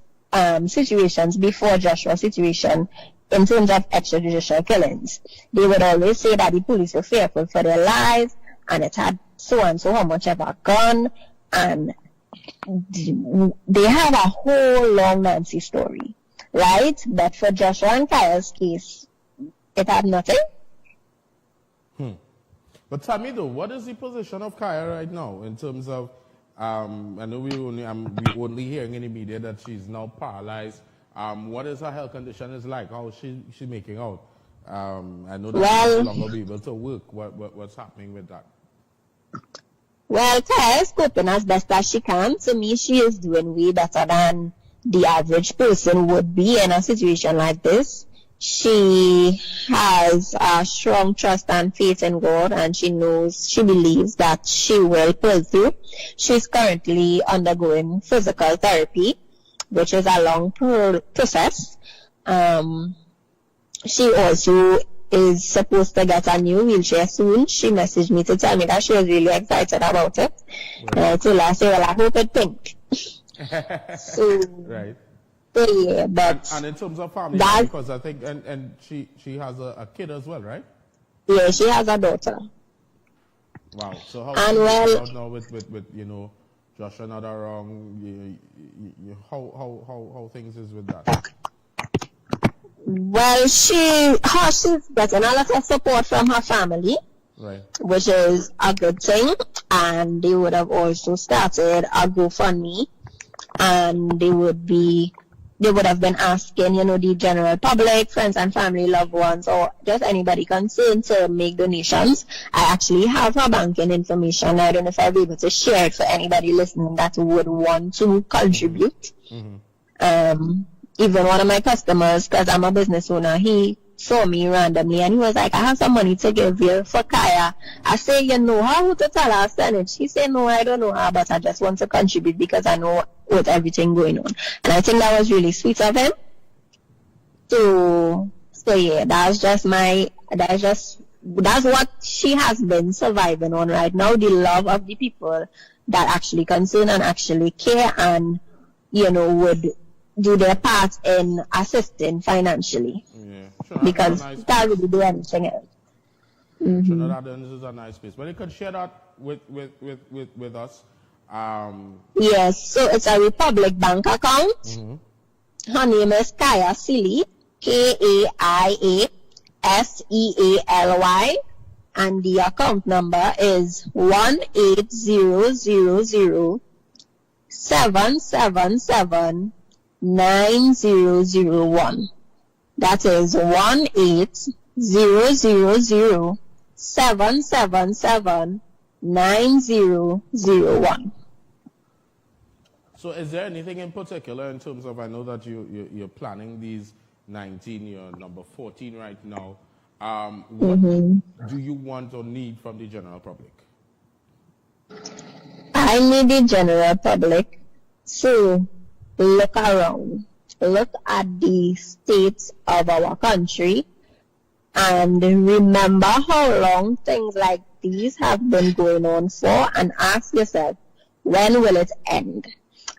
situations before Joshua's situation in terms of extrajudicial killings. They would always say that the police were fearful for their lives and it had so and so how much ever gone, and they have a whole long Nancy story, right? But for Joshua and Kaya's case, it had nothing. But tell me though, what is the position of Kaya right now in terms of, I know we only hearing in the media that she's now paralyzed. What is her health condition is like? How is she making out? I know that she'll no longer be able to work. What's happening with that? Well, Kaya is coping as best as she can. To me, she is doing way better than the average person would be in a situation like this. She has a strong trust and faith in God, and she believes that she will pull through. She's currently undergoing physical therapy, which is a long process. She also is supposed to get a new wheelchair soon. She messaged me to tell me that she was really excited about it. And I told her, I said, well, I hope it pink. So, right. Yeah, but and in terms of family, because I think and she has a kid as well, right? Yeah, she has a daughter. Wow. So how now with Joshua not around, how things is with that? Well, she's getting a lot of support from her family, right, which is a good thing. And they would have also started a GoFundMe, and they would have been asking, the general public, friends and family, loved ones, or just anybody concerned to make donations. I actually have her banking information. I don't know if I'll be able to share it for anybody listening that would want to contribute. Even one of my customers, because I'm a business owner, he saw me randomly and he was like, I have some money to give you for Kaya. I say, you know how to tell her send it? She said, no, I don't know how, but I just want to contribute because I know with everything going on. And I think that was really sweet of him. So yeah, that's what she has been surviving on right now, the love of the people that actually concern and actually care and, would do their part in assisting financially. Yeah. Because you can't really do anything else. Trinidad is a nice place. But you could share that with us. Yes, so it's a Republic Bank account. Her name is Kaya Sealy, KAIA SEALY, and the account number is 180007771. 9001. That is 18000-777-9001. So is there anything in particular in terms of, I know that you're planning these 19, you're number 14 right now. What do you want or need from the general public? I need the general public to look around, look at the state of our country, and remember how long things like these have been going on for, and ask yourself, when will it end?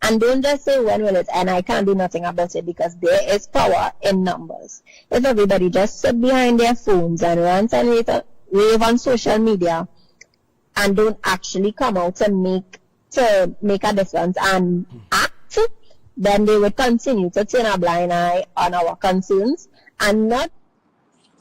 And don't just say, when will it end? I can't do nothing about it, because there is power in numbers. If everybody just sit behind their phones and rant and rave on social media and don't actually come out to make a difference and act, then they will continue to turn a blind eye on our concerns and not.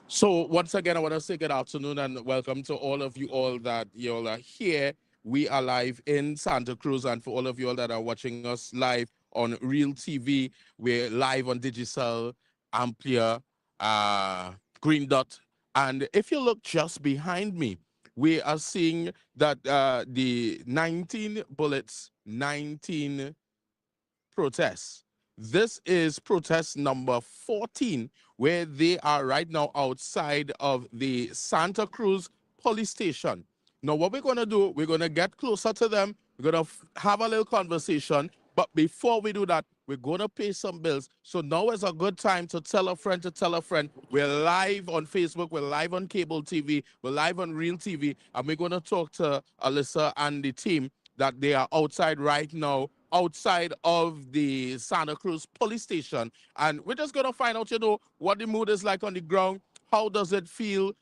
So once again, I want to say good afternoon and welcome to all of you all that you all are here. We are live in Santa Cruz, and for all of you all that are watching us live on Real TV, we're live on Digicel, Amplia, Green Dot. And if you look just behind me, we are seeing that the 19 bullets, 19 protests. This is protest number 14, where they are right now outside of the Santa Cruz police station. Now, what we're going to do, we're going to get closer to them. We're going to have a little conversation. But before we do that, we're going to pay some bills. So now is a good time to tell a friend to tell a friend. We're live on Facebook. We're live on cable TV. We're live on Real TV. And we're going to talk to Alyssa and the team that they are outside right now, outside of the Santa Cruz police station. And we're just going to find out, what the mood is like on the ground. How does it feel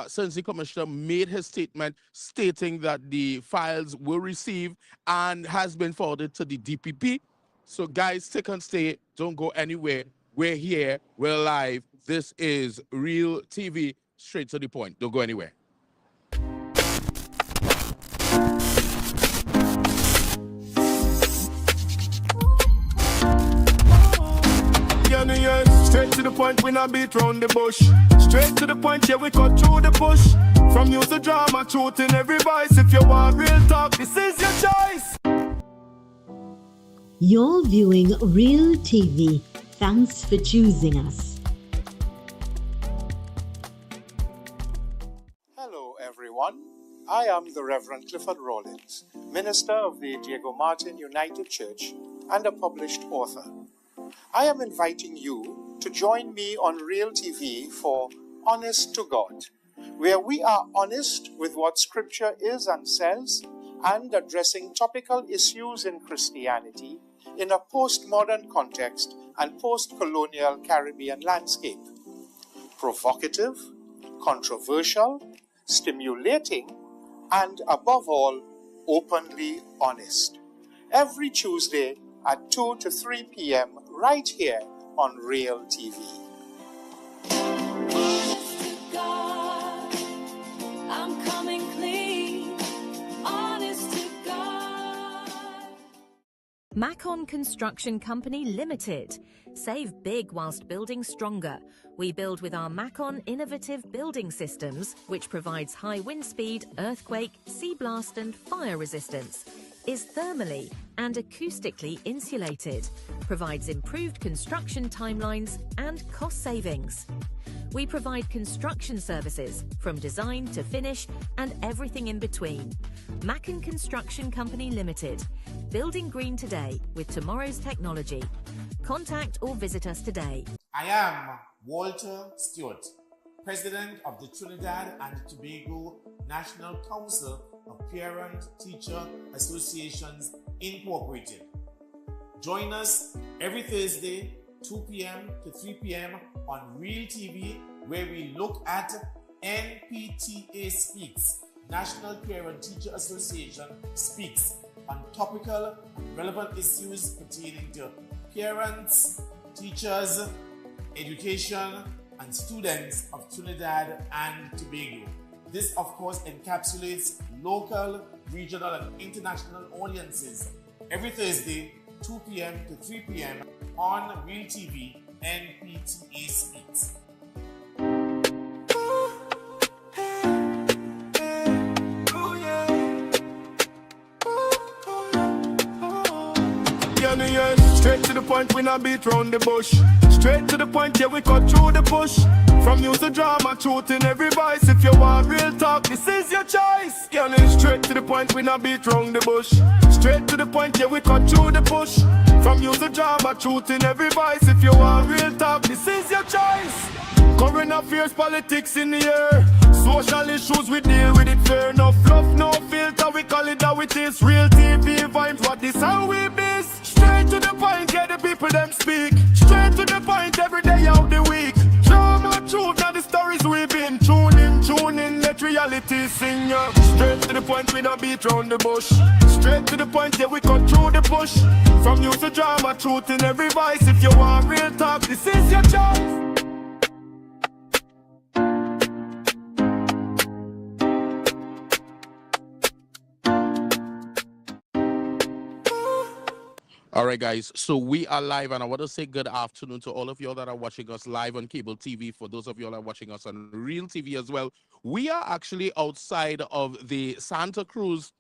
since the commissioner made his statement stating that the files were received and has been forwarded to the DPP? So guys, stick and stay. Don't go anywhere. We're here. We're live. This is Real TV. Straight to the point. Don't go anywhere. Straight to the point, we not beat round the bush. Straight to the point, yeah, we cut through the bush. From news to drama, truth in every voice. If you want real talk, this is your choice. You're viewing Real TV. Thanks for choosing us. Hello, everyone. I am the Reverend Clifford Rawlins, minister of the Diego Martin United Church and a published author. I am inviting you to join me on Real TV for Honest to God, where we are honest with what Scripture is and says, and addressing topical issues in Christianity in a postmodern context and post-colonial Caribbean landscape. Provocative, controversial, stimulating, and above all, openly honest. Every Tuesday at 2 to 3 p.m. right here on Real TV. Honest to God, I'm coming clean. Honest to God. Macon Construction Company Limited. Save big whilst building stronger. We build with our Macon innovative building systems, which provides high wind speed, earthquake, sea blast and fire resistance. Is thermally and acoustically insulated, provides improved construction timelines and cost savings. We provide construction services from design to finish and everything in between. Macon Construction Company Limited, building green today with tomorrow's technology. Contact or visit us today. I am Walter Stewart, President of the Trinidad and Tobago National Council of Parent-Teacher Associations Incorporated. Join us every Thursday, 2 p.m. to 3 p.m. on Real TV, where we look at NPTA Speaks, National Parent-Teacher Association Speaks, on topical and relevant issues pertaining to parents, teachers, education, and students of Trinidad and Tobago. This, of course, encapsulates local, regional, and international audiences every Thursday, 2 p.m. to 3 p.m. on Real TV NPTA Speaks. Yeah, straight to the point, we not beat round the bush. Straight to the point, yeah, we cut through the bush. From news to drama, truth in every voice. If you want real talk, this is your choice. Yeah, straight to the point, we not beat round the bush. Straight to the point, yeah, we cut through the bush. From news to drama, truth in every voice. If you want real talk, this is your choice. Current affairs, politics in the air. Social issues, we deal with it fair. No fluff, no filter, we call it how it is. Real TV vibes, what this how we miss. Straight to the point, get the people them speak. Straight to the point, every day of the week. Drama, truth, now the stories we've been. Tune in, let reality sing ya. Straight to the point, we don't beat round the bush. Straight to the point, yeah, we cut through the bush. From news to drama, truth in every voice. If you want real talk, this is your choice. All right, guys. So we are live, and I want to say good afternoon to all of you all that are watching us live on cable TV. For those of you all that are watching us on Real TV as well, we are actually outside of the Santa Cruz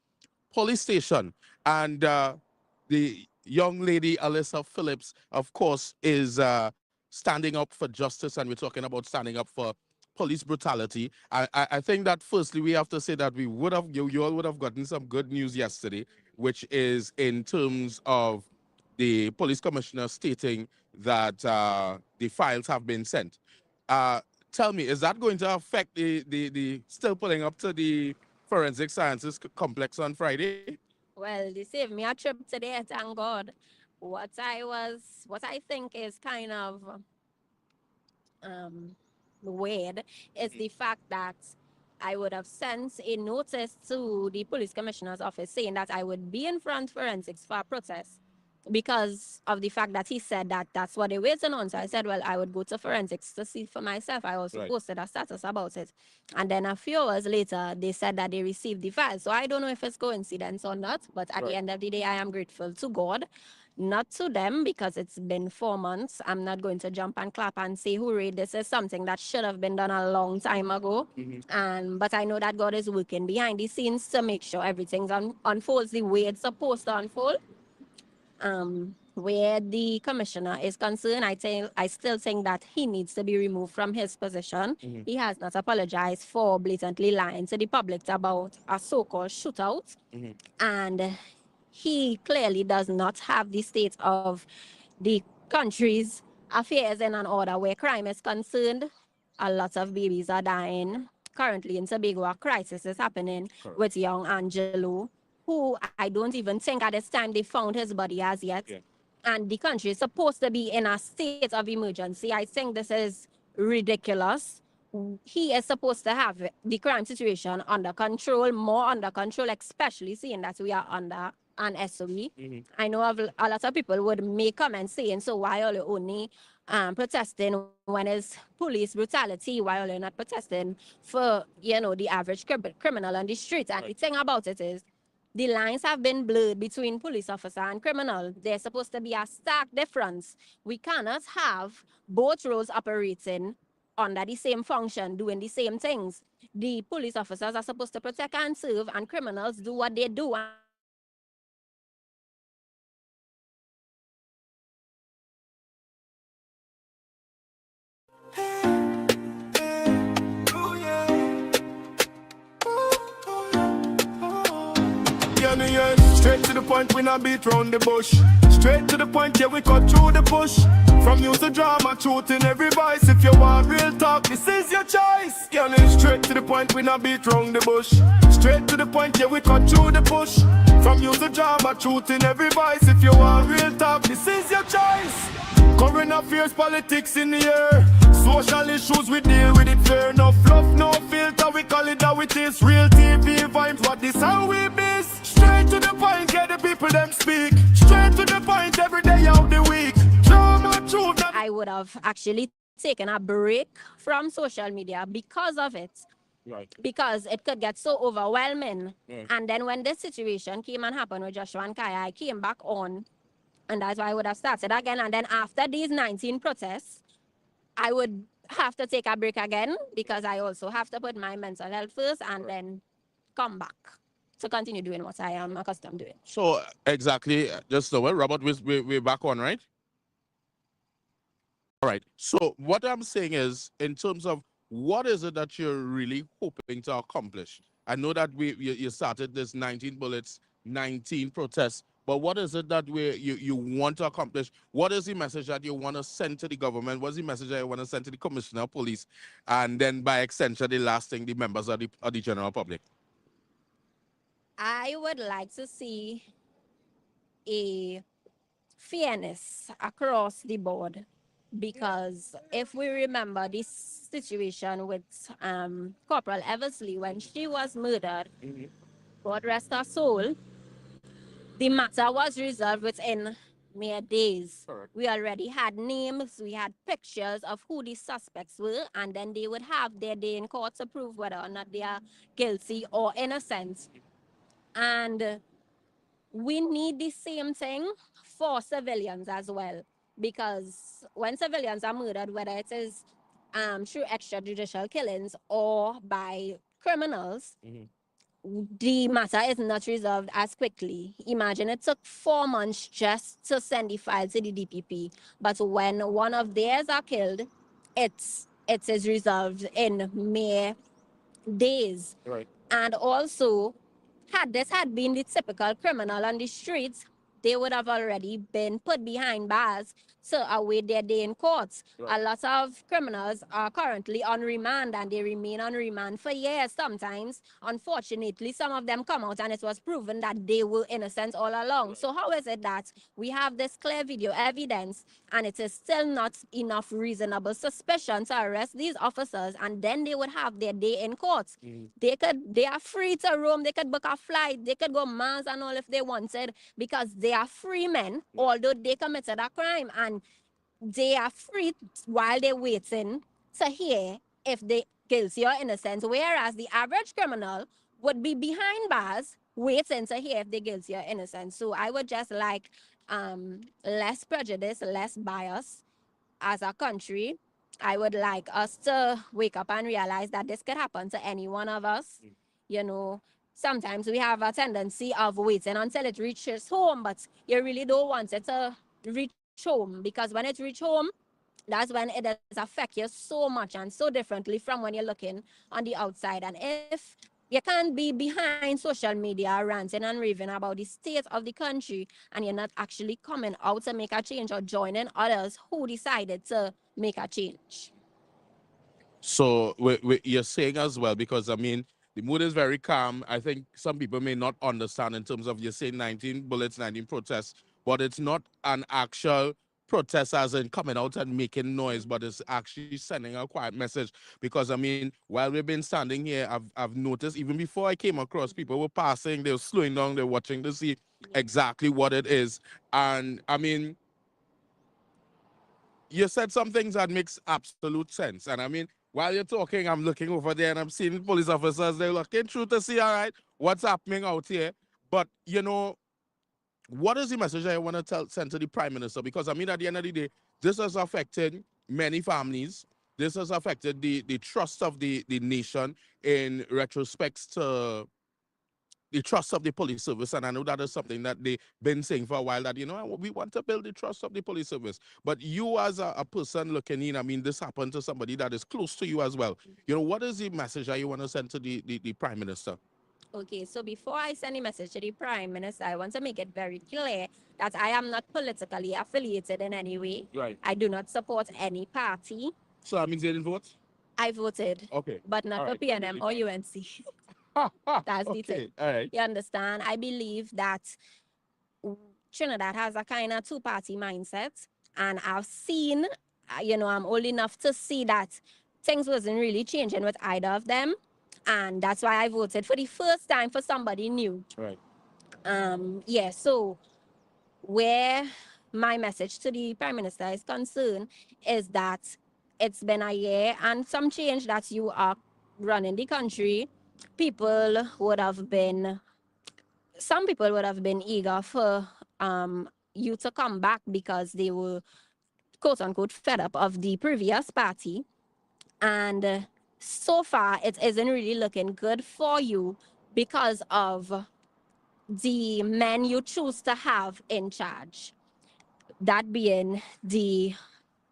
police station, and the young lady Alyssa Phillips, of course, is standing up for justice, and we're talking about standing up for police brutality. I think that firstly we have to say that we would have you all would have gotten some good news yesterday, which is in terms of the police commissioner stating that the files have been sent. Tell me, is that going to affect the still pulling up to the forensic sciences complex on Friday? Well, they saved me a trip today, thank God. What I think is kind of weird is the fact that I would have sent a notice to the police commissioner's office saying that I would be in front forensics for a protest because of the fact that he said that that's what they're waiting on. So I said, well, I would go to forensics to see for myself. I also posted a status about it. And then a few hours later, they said that they received the file. So I don't know if it's coincidence or not, but at the end of the day, I am grateful to God, not to them, because it's been 4 months. I'm not going to jump and clap and say, hooray, this is something that should have been done a long time ago. But I know that God is working behind the scenes to make sure everything unfolds the way it's supposed to unfold. Where the commissioner is concerned, I still think that he needs to be removed from his position. He has not apologized for blatantly lying to the public about a so-called shootout. And he clearly does not have the state of the country's affairs in an order. Where crime is concerned, a lot of babies are dying. Currently in Tobago, a crisis is happening with young Angelo, who I don't even think at this time they found his body as yet. And the country is supposed to be in a state of emergency. I think this is ridiculous. He is supposed to have the crime situation under control, more under control, especially seeing that we are under an SOE. I know a lot of people would make comments saying, so why are you only protesting when it's police brutality? Why are you not protesting for, the average criminal on the street? And the thing about it is, the lines have been blurred between police officer and criminal. There's supposed to be a stark difference. We cannot have both roles operating under the same function, doing the same things. The police officers are supposed to protect and serve, and criminals do what they do. Straight to the point, we not beat round the bush. Straight to the point, yeah, we cut through the bush. From news to drama, truth in every voice. If you want real talk, this is your choice. Yeah, straight to the point, we not beat round the bush. Straight to the point, yeah, we cut through the bush. From news to drama, truth in every voice. If you want real talk, this is your choice. Current affairs, politics in the air. Social issues, we deal with it fair. No fluff, no filter, we call it how it is. Real TV vibes, what this how we miss. Straight to the point, get the people them speak. Straight to the point, every day of the week. Drama, truth. I would have actually taken a break from social media because of it. Because it could get so overwhelming. And then when this situation came and happened with Joshua and Kaya, I came back on And that's why I would have started again. And then after these 19 protests, I would have to take a break again because I also have to put my mental health first and then come back to continue doing what I am accustomed doing. So exactly, just so well, Robert, we're back on, right? All right. So what I'm saying is, in terms of what is it that you're really hoping to accomplish? I know that you started this 19 bullets, 19 protests, but what is it that you want to accomplish? What is the message that you want to send to the government? What's the message that you want to send to the Commissioner of Police? And then by extension, the last thing, the members of the general public? I would like to see a fairness across the board, because if we remember this situation with Corporal Eversley when she was murdered, God rest her soul, the matter was resolved within mere days. We already had names, we had pictures of who the suspects were, and then they would have their day in court to prove whether or not they are guilty or innocent. And we need the same thing for civilians as well, because when civilians are murdered, whether it is through extrajudicial killings or by criminals, the matter is not resolved as quickly. Imagine it took 4 months just to send the file to the DPP, but when one of theirs are killed, it is resolved in mere days. Right. And also, had this had been the typical criminal on the streets, they would have already been put behind bars to await their day in court. Right. A lot of criminals are currently on remand, and they remain on remand for years sometimes. Unfortunately, some of them come out and it was proven that they were innocent all along. Right. So how is it that we have this clear video evidence and it is still not enough reasonable suspicion to arrest these officers, and then they would have their day in court? They are free to roam, they could book a flight, they could go Mars and all if they wanted, because they are free men, although they committed a crime, and they are free while they're waiting to hear if they guilty or innocent, whereas the average criminal would be behind bars waiting to hear if they're guilty or innocent. So I would just like less prejudice, less bias as a country. I would like us to wake up and realize that this could happen to any one of us. You know, sometimes we have a tendency of waiting until it reaches home, but you really don't want it to reach home, because when it reaches home, that's when it does affect you so much and so differently from when you're looking on the outside. And if you can't be behind social media ranting and raving about the state of the country, and you're not actually coming out to make a change or joining others who decided to make a change. So you're saying as well, because I mean, the mood is very calm. I think some people may not understand in terms of, you say 19 bullets, 19 protests, but it's not an actual protest as in coming out and making noise, but it's actually sending a quiet message. Because I mean, while we've been standing here, I've noticed even before I came across, people were passing, they were slowing down, they're watching to see exactly what it is. And I mean, you said some things that makes absolute sense. And I mean, while you're talking, I'm looking over there and I'm seeing police officers, they're looking through to see, all right, what's happening out here. But, you know, what is the message I want to send to the Prime Minister? Because, I mean, at the end of the day, this has affected many families. This has affected the trust of the nation in retrospect to the trust of the police service. And I know that is something that they've been saying for a while, that, you know, we want to build the trust of the police service. But you as a person looking in, I mean, this happened to somebody that is close to you as well. You know, what is the message that you want to send to the Prime Minister? Okay, so before I send a message to the Prime Minister, I want to make it very clear that I am not politically affiliated in any way. Right. I do not support any party. So that means you didn't vote? I voted. Okay. But not All for right. PNM or UNC. That's the thing. All right. You understand? I believe that Trinidad has a kind of two-party mindset, and I've seen, you know, I'm old enough to see that things wasn't really changing with either of them, and that's why I voted for the first time for somebody new. Right. Yeah, so where my message to the Prime Minister is concerned is that it's been a year and some change that you are running the country. Some people would have been eager for you to come back because they were quote unquote fed up of the previous party. And so far, it isn't really looking good for you because of the men you choose to have in charge. That being the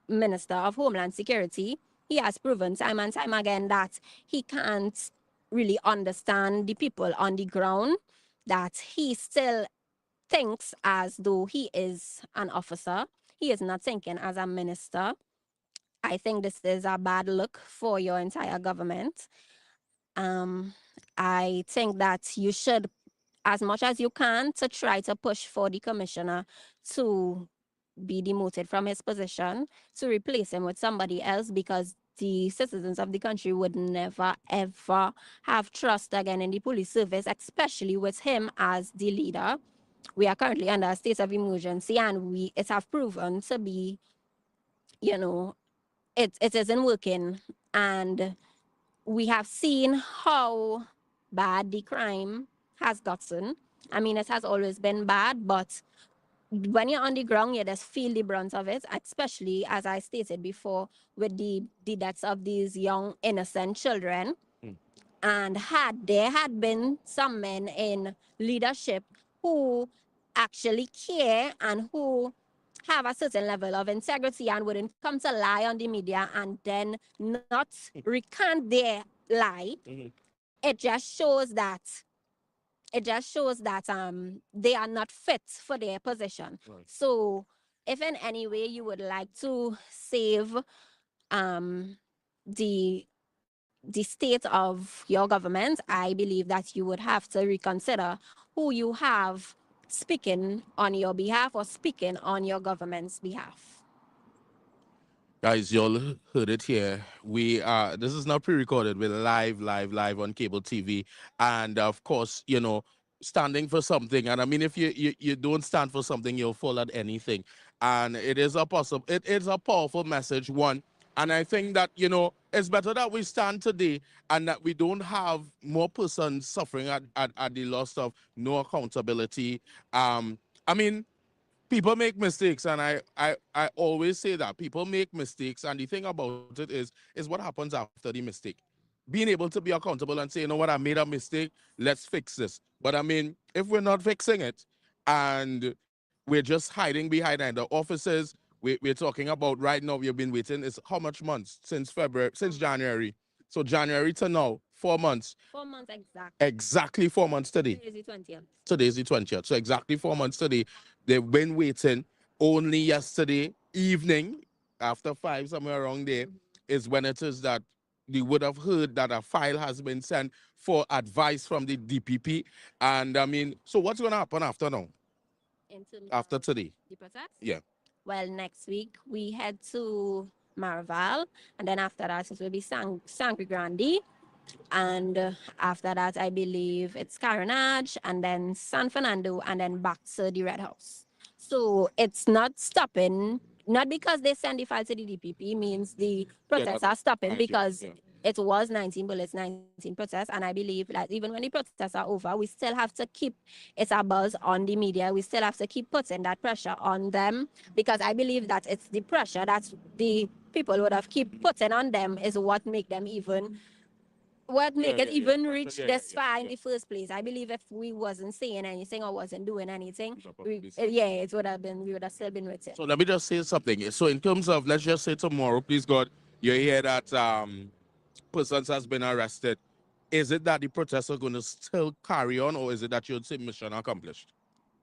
Minister of Homeland Security. He has proven time and time again that he can't really understand the people on the ground, that he still thinks as though he is an officer. He is not thinking as a minister. I think this is a bad look for your entire government. I think that you should, as much as you can, to try to push for the commissioner to be demoted from his position, to replace him with somebody else, because the citizens of the country would never ever have trust again in the police service, especially with him as the leader. We are currently under a state of emergency, and it have proven to be, you know, it isn't working. And we have seen how bad the crime has gotten. I mean, it has always been bad, but when you're on the ground, you just feel the brunt of it, especially, as I stated before, with the deaths of these young, innocent children. And there had been some men in leadership who actually care and who have a certain level of integrity and wouldn't come to lie on the media and then not recant their lie, it just shows that they are not fit for their position. Right. So if in any way you would like to save the state of your government, I believe that you would have to reconsider who you have speaking on your behalf or speaking on your government's behalf. Guys, y'all heard it here. We are, this is not pre-recorded. We're live on cable TV. And of course, you know, standing for something. And I mean, if you don't stand for something, you'll fall at anything. And it is a powerful message, one. And I think that, you know, it's better that we stand today and that we don't have more persons suffering at the loss of no accountability. I mean, people make mistakes, and I always say that people make mistakes, and the thing about it is what happens after the mistake. Being able to be accountable and say, you know what, I made a mistake, let's fix this. But I mean, if we're not fixing it and we're just hiding behind the offices, we're talking about right now, we've been waiting, is how much months? Since January. So January to now, 4 months. 4 months exactly. Exactly 4 months today. Today's the 20th. Today's the 20th. So exactly 4 months today. They've been waiting. Only yesterday evening, after 5, somewhere around there, is when it is that they would have heard that a file has been sent for advice from the DPP. And I mean, so what's going to happen after now? After today? The protest? Yeah. Well, next week we head to Maraval, and then after that it will be Sangre Grande, and after that I believe it's Carenage, and then San Fernando, and then back to the Red House. So it's not stopping, not because they send the file to the DPP means the protests are stopping, because it was 19 bullets, 19 protests, and I believe that even when the protests are over, we still have to keep it a buzz on the media. We still have to keep putting that pressure on them, because I believe that it's the pressure that the people would have keep putting on them is what make them even, reach this far in the first place. I believe if we wasn't saying anything or wasn't doing anything, we would have still been with it. So let me just say something. So in terms of, let's just say tomorrow, please God, you hear that persons has been arrested. Is it that the protests are going to still carry on, or is it that you'll say mission accomplished?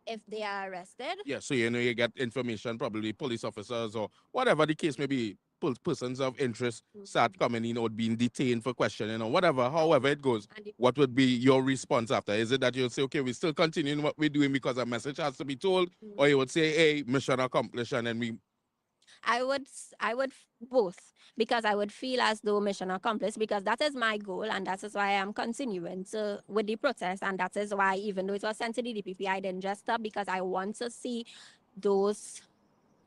If they are arrested? Yeah, so you know, you get information, probably police officers or whatever the case may be, persons of interest start coming in or being detained for questioning or whatever, however it goes. What would be your response after? Is it that you'll say, okay, we're still continuing what we're doing because a message has to be told, or you would say, hey, mission accomplished, and then we... I would both, because I would feel as though mission accomplished, because that is my goal, and that is why I'm continuing with the protest, and that is why, even though it was sent to the DPP, I didn't just stop, because I want to see those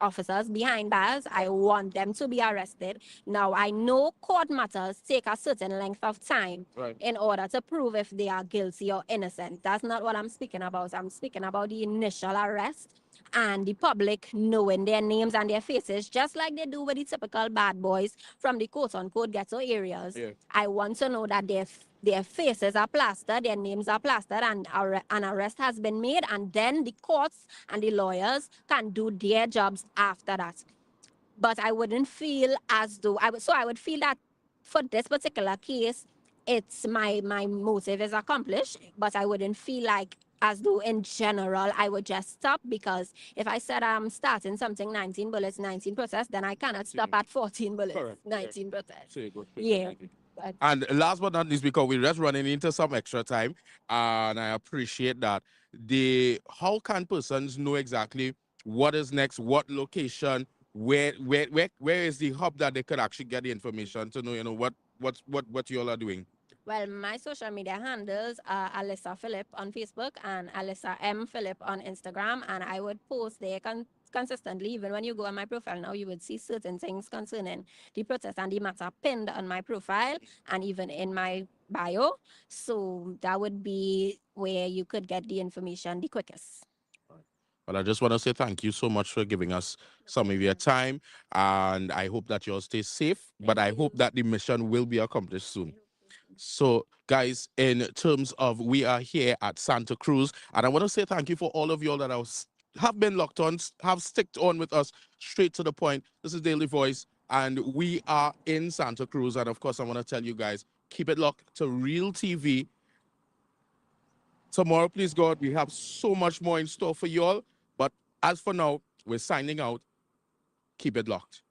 officers behind bars. I want them to be arrested. Now, I know court matters take a certain length of time in order to prove if they are guilty or innocent. That's not what I'm speaking about. I'm speaking about the initial arrest and the public knowing their names and their faces, just like they do with the typical bad boys from the quote-unquote ghetto areas. I want to know that their faces are plastered, their names are plastered, and an arrest has been made, and then the courts and the lawyers can do their jobs after that. But I wouldn't feel as though I would feel that for this particular case, it's my motive is accomplished, but I wouldn't feel like as though in general I would just stop, because if I said I'm starting something 19 bullets, 19 protests, then I cannot stop at 14 bullets, 19 protests. Yeah. And last but not least, because we're just running into some extra time, and I appreciate that. How can persons know exactly what is next, what location, where is the hub that they could actually get the information to know, what you all are doing? Well, my social media handles are Alyssa Phillip on Facebook and Alyssa M. Phillip on Instagram, and I would post there consistently. Even when you go on my profile now, you would see certain things concerning the protest and the matter pinned on my profile and even in my bio. So that would be where you could get the information the quickest. Well, I just want to say thank you so much for giving us some of your time, and I hope that you all stay safe, but I hope that the mission will be accomplished soon. So, guys, in terms of, we are here at Santa Cruz, and I want to say thank you for all of you all that have been locked on, have sticked on with us, straight to the point. This is Daily Voice, and we are in Santa Cruz. And of course, I want to tell you guys, keep it locked to Real TV. Tomorrow, please God, we have so much more in store for you all. But as for now, we're signing out. Keep it locked.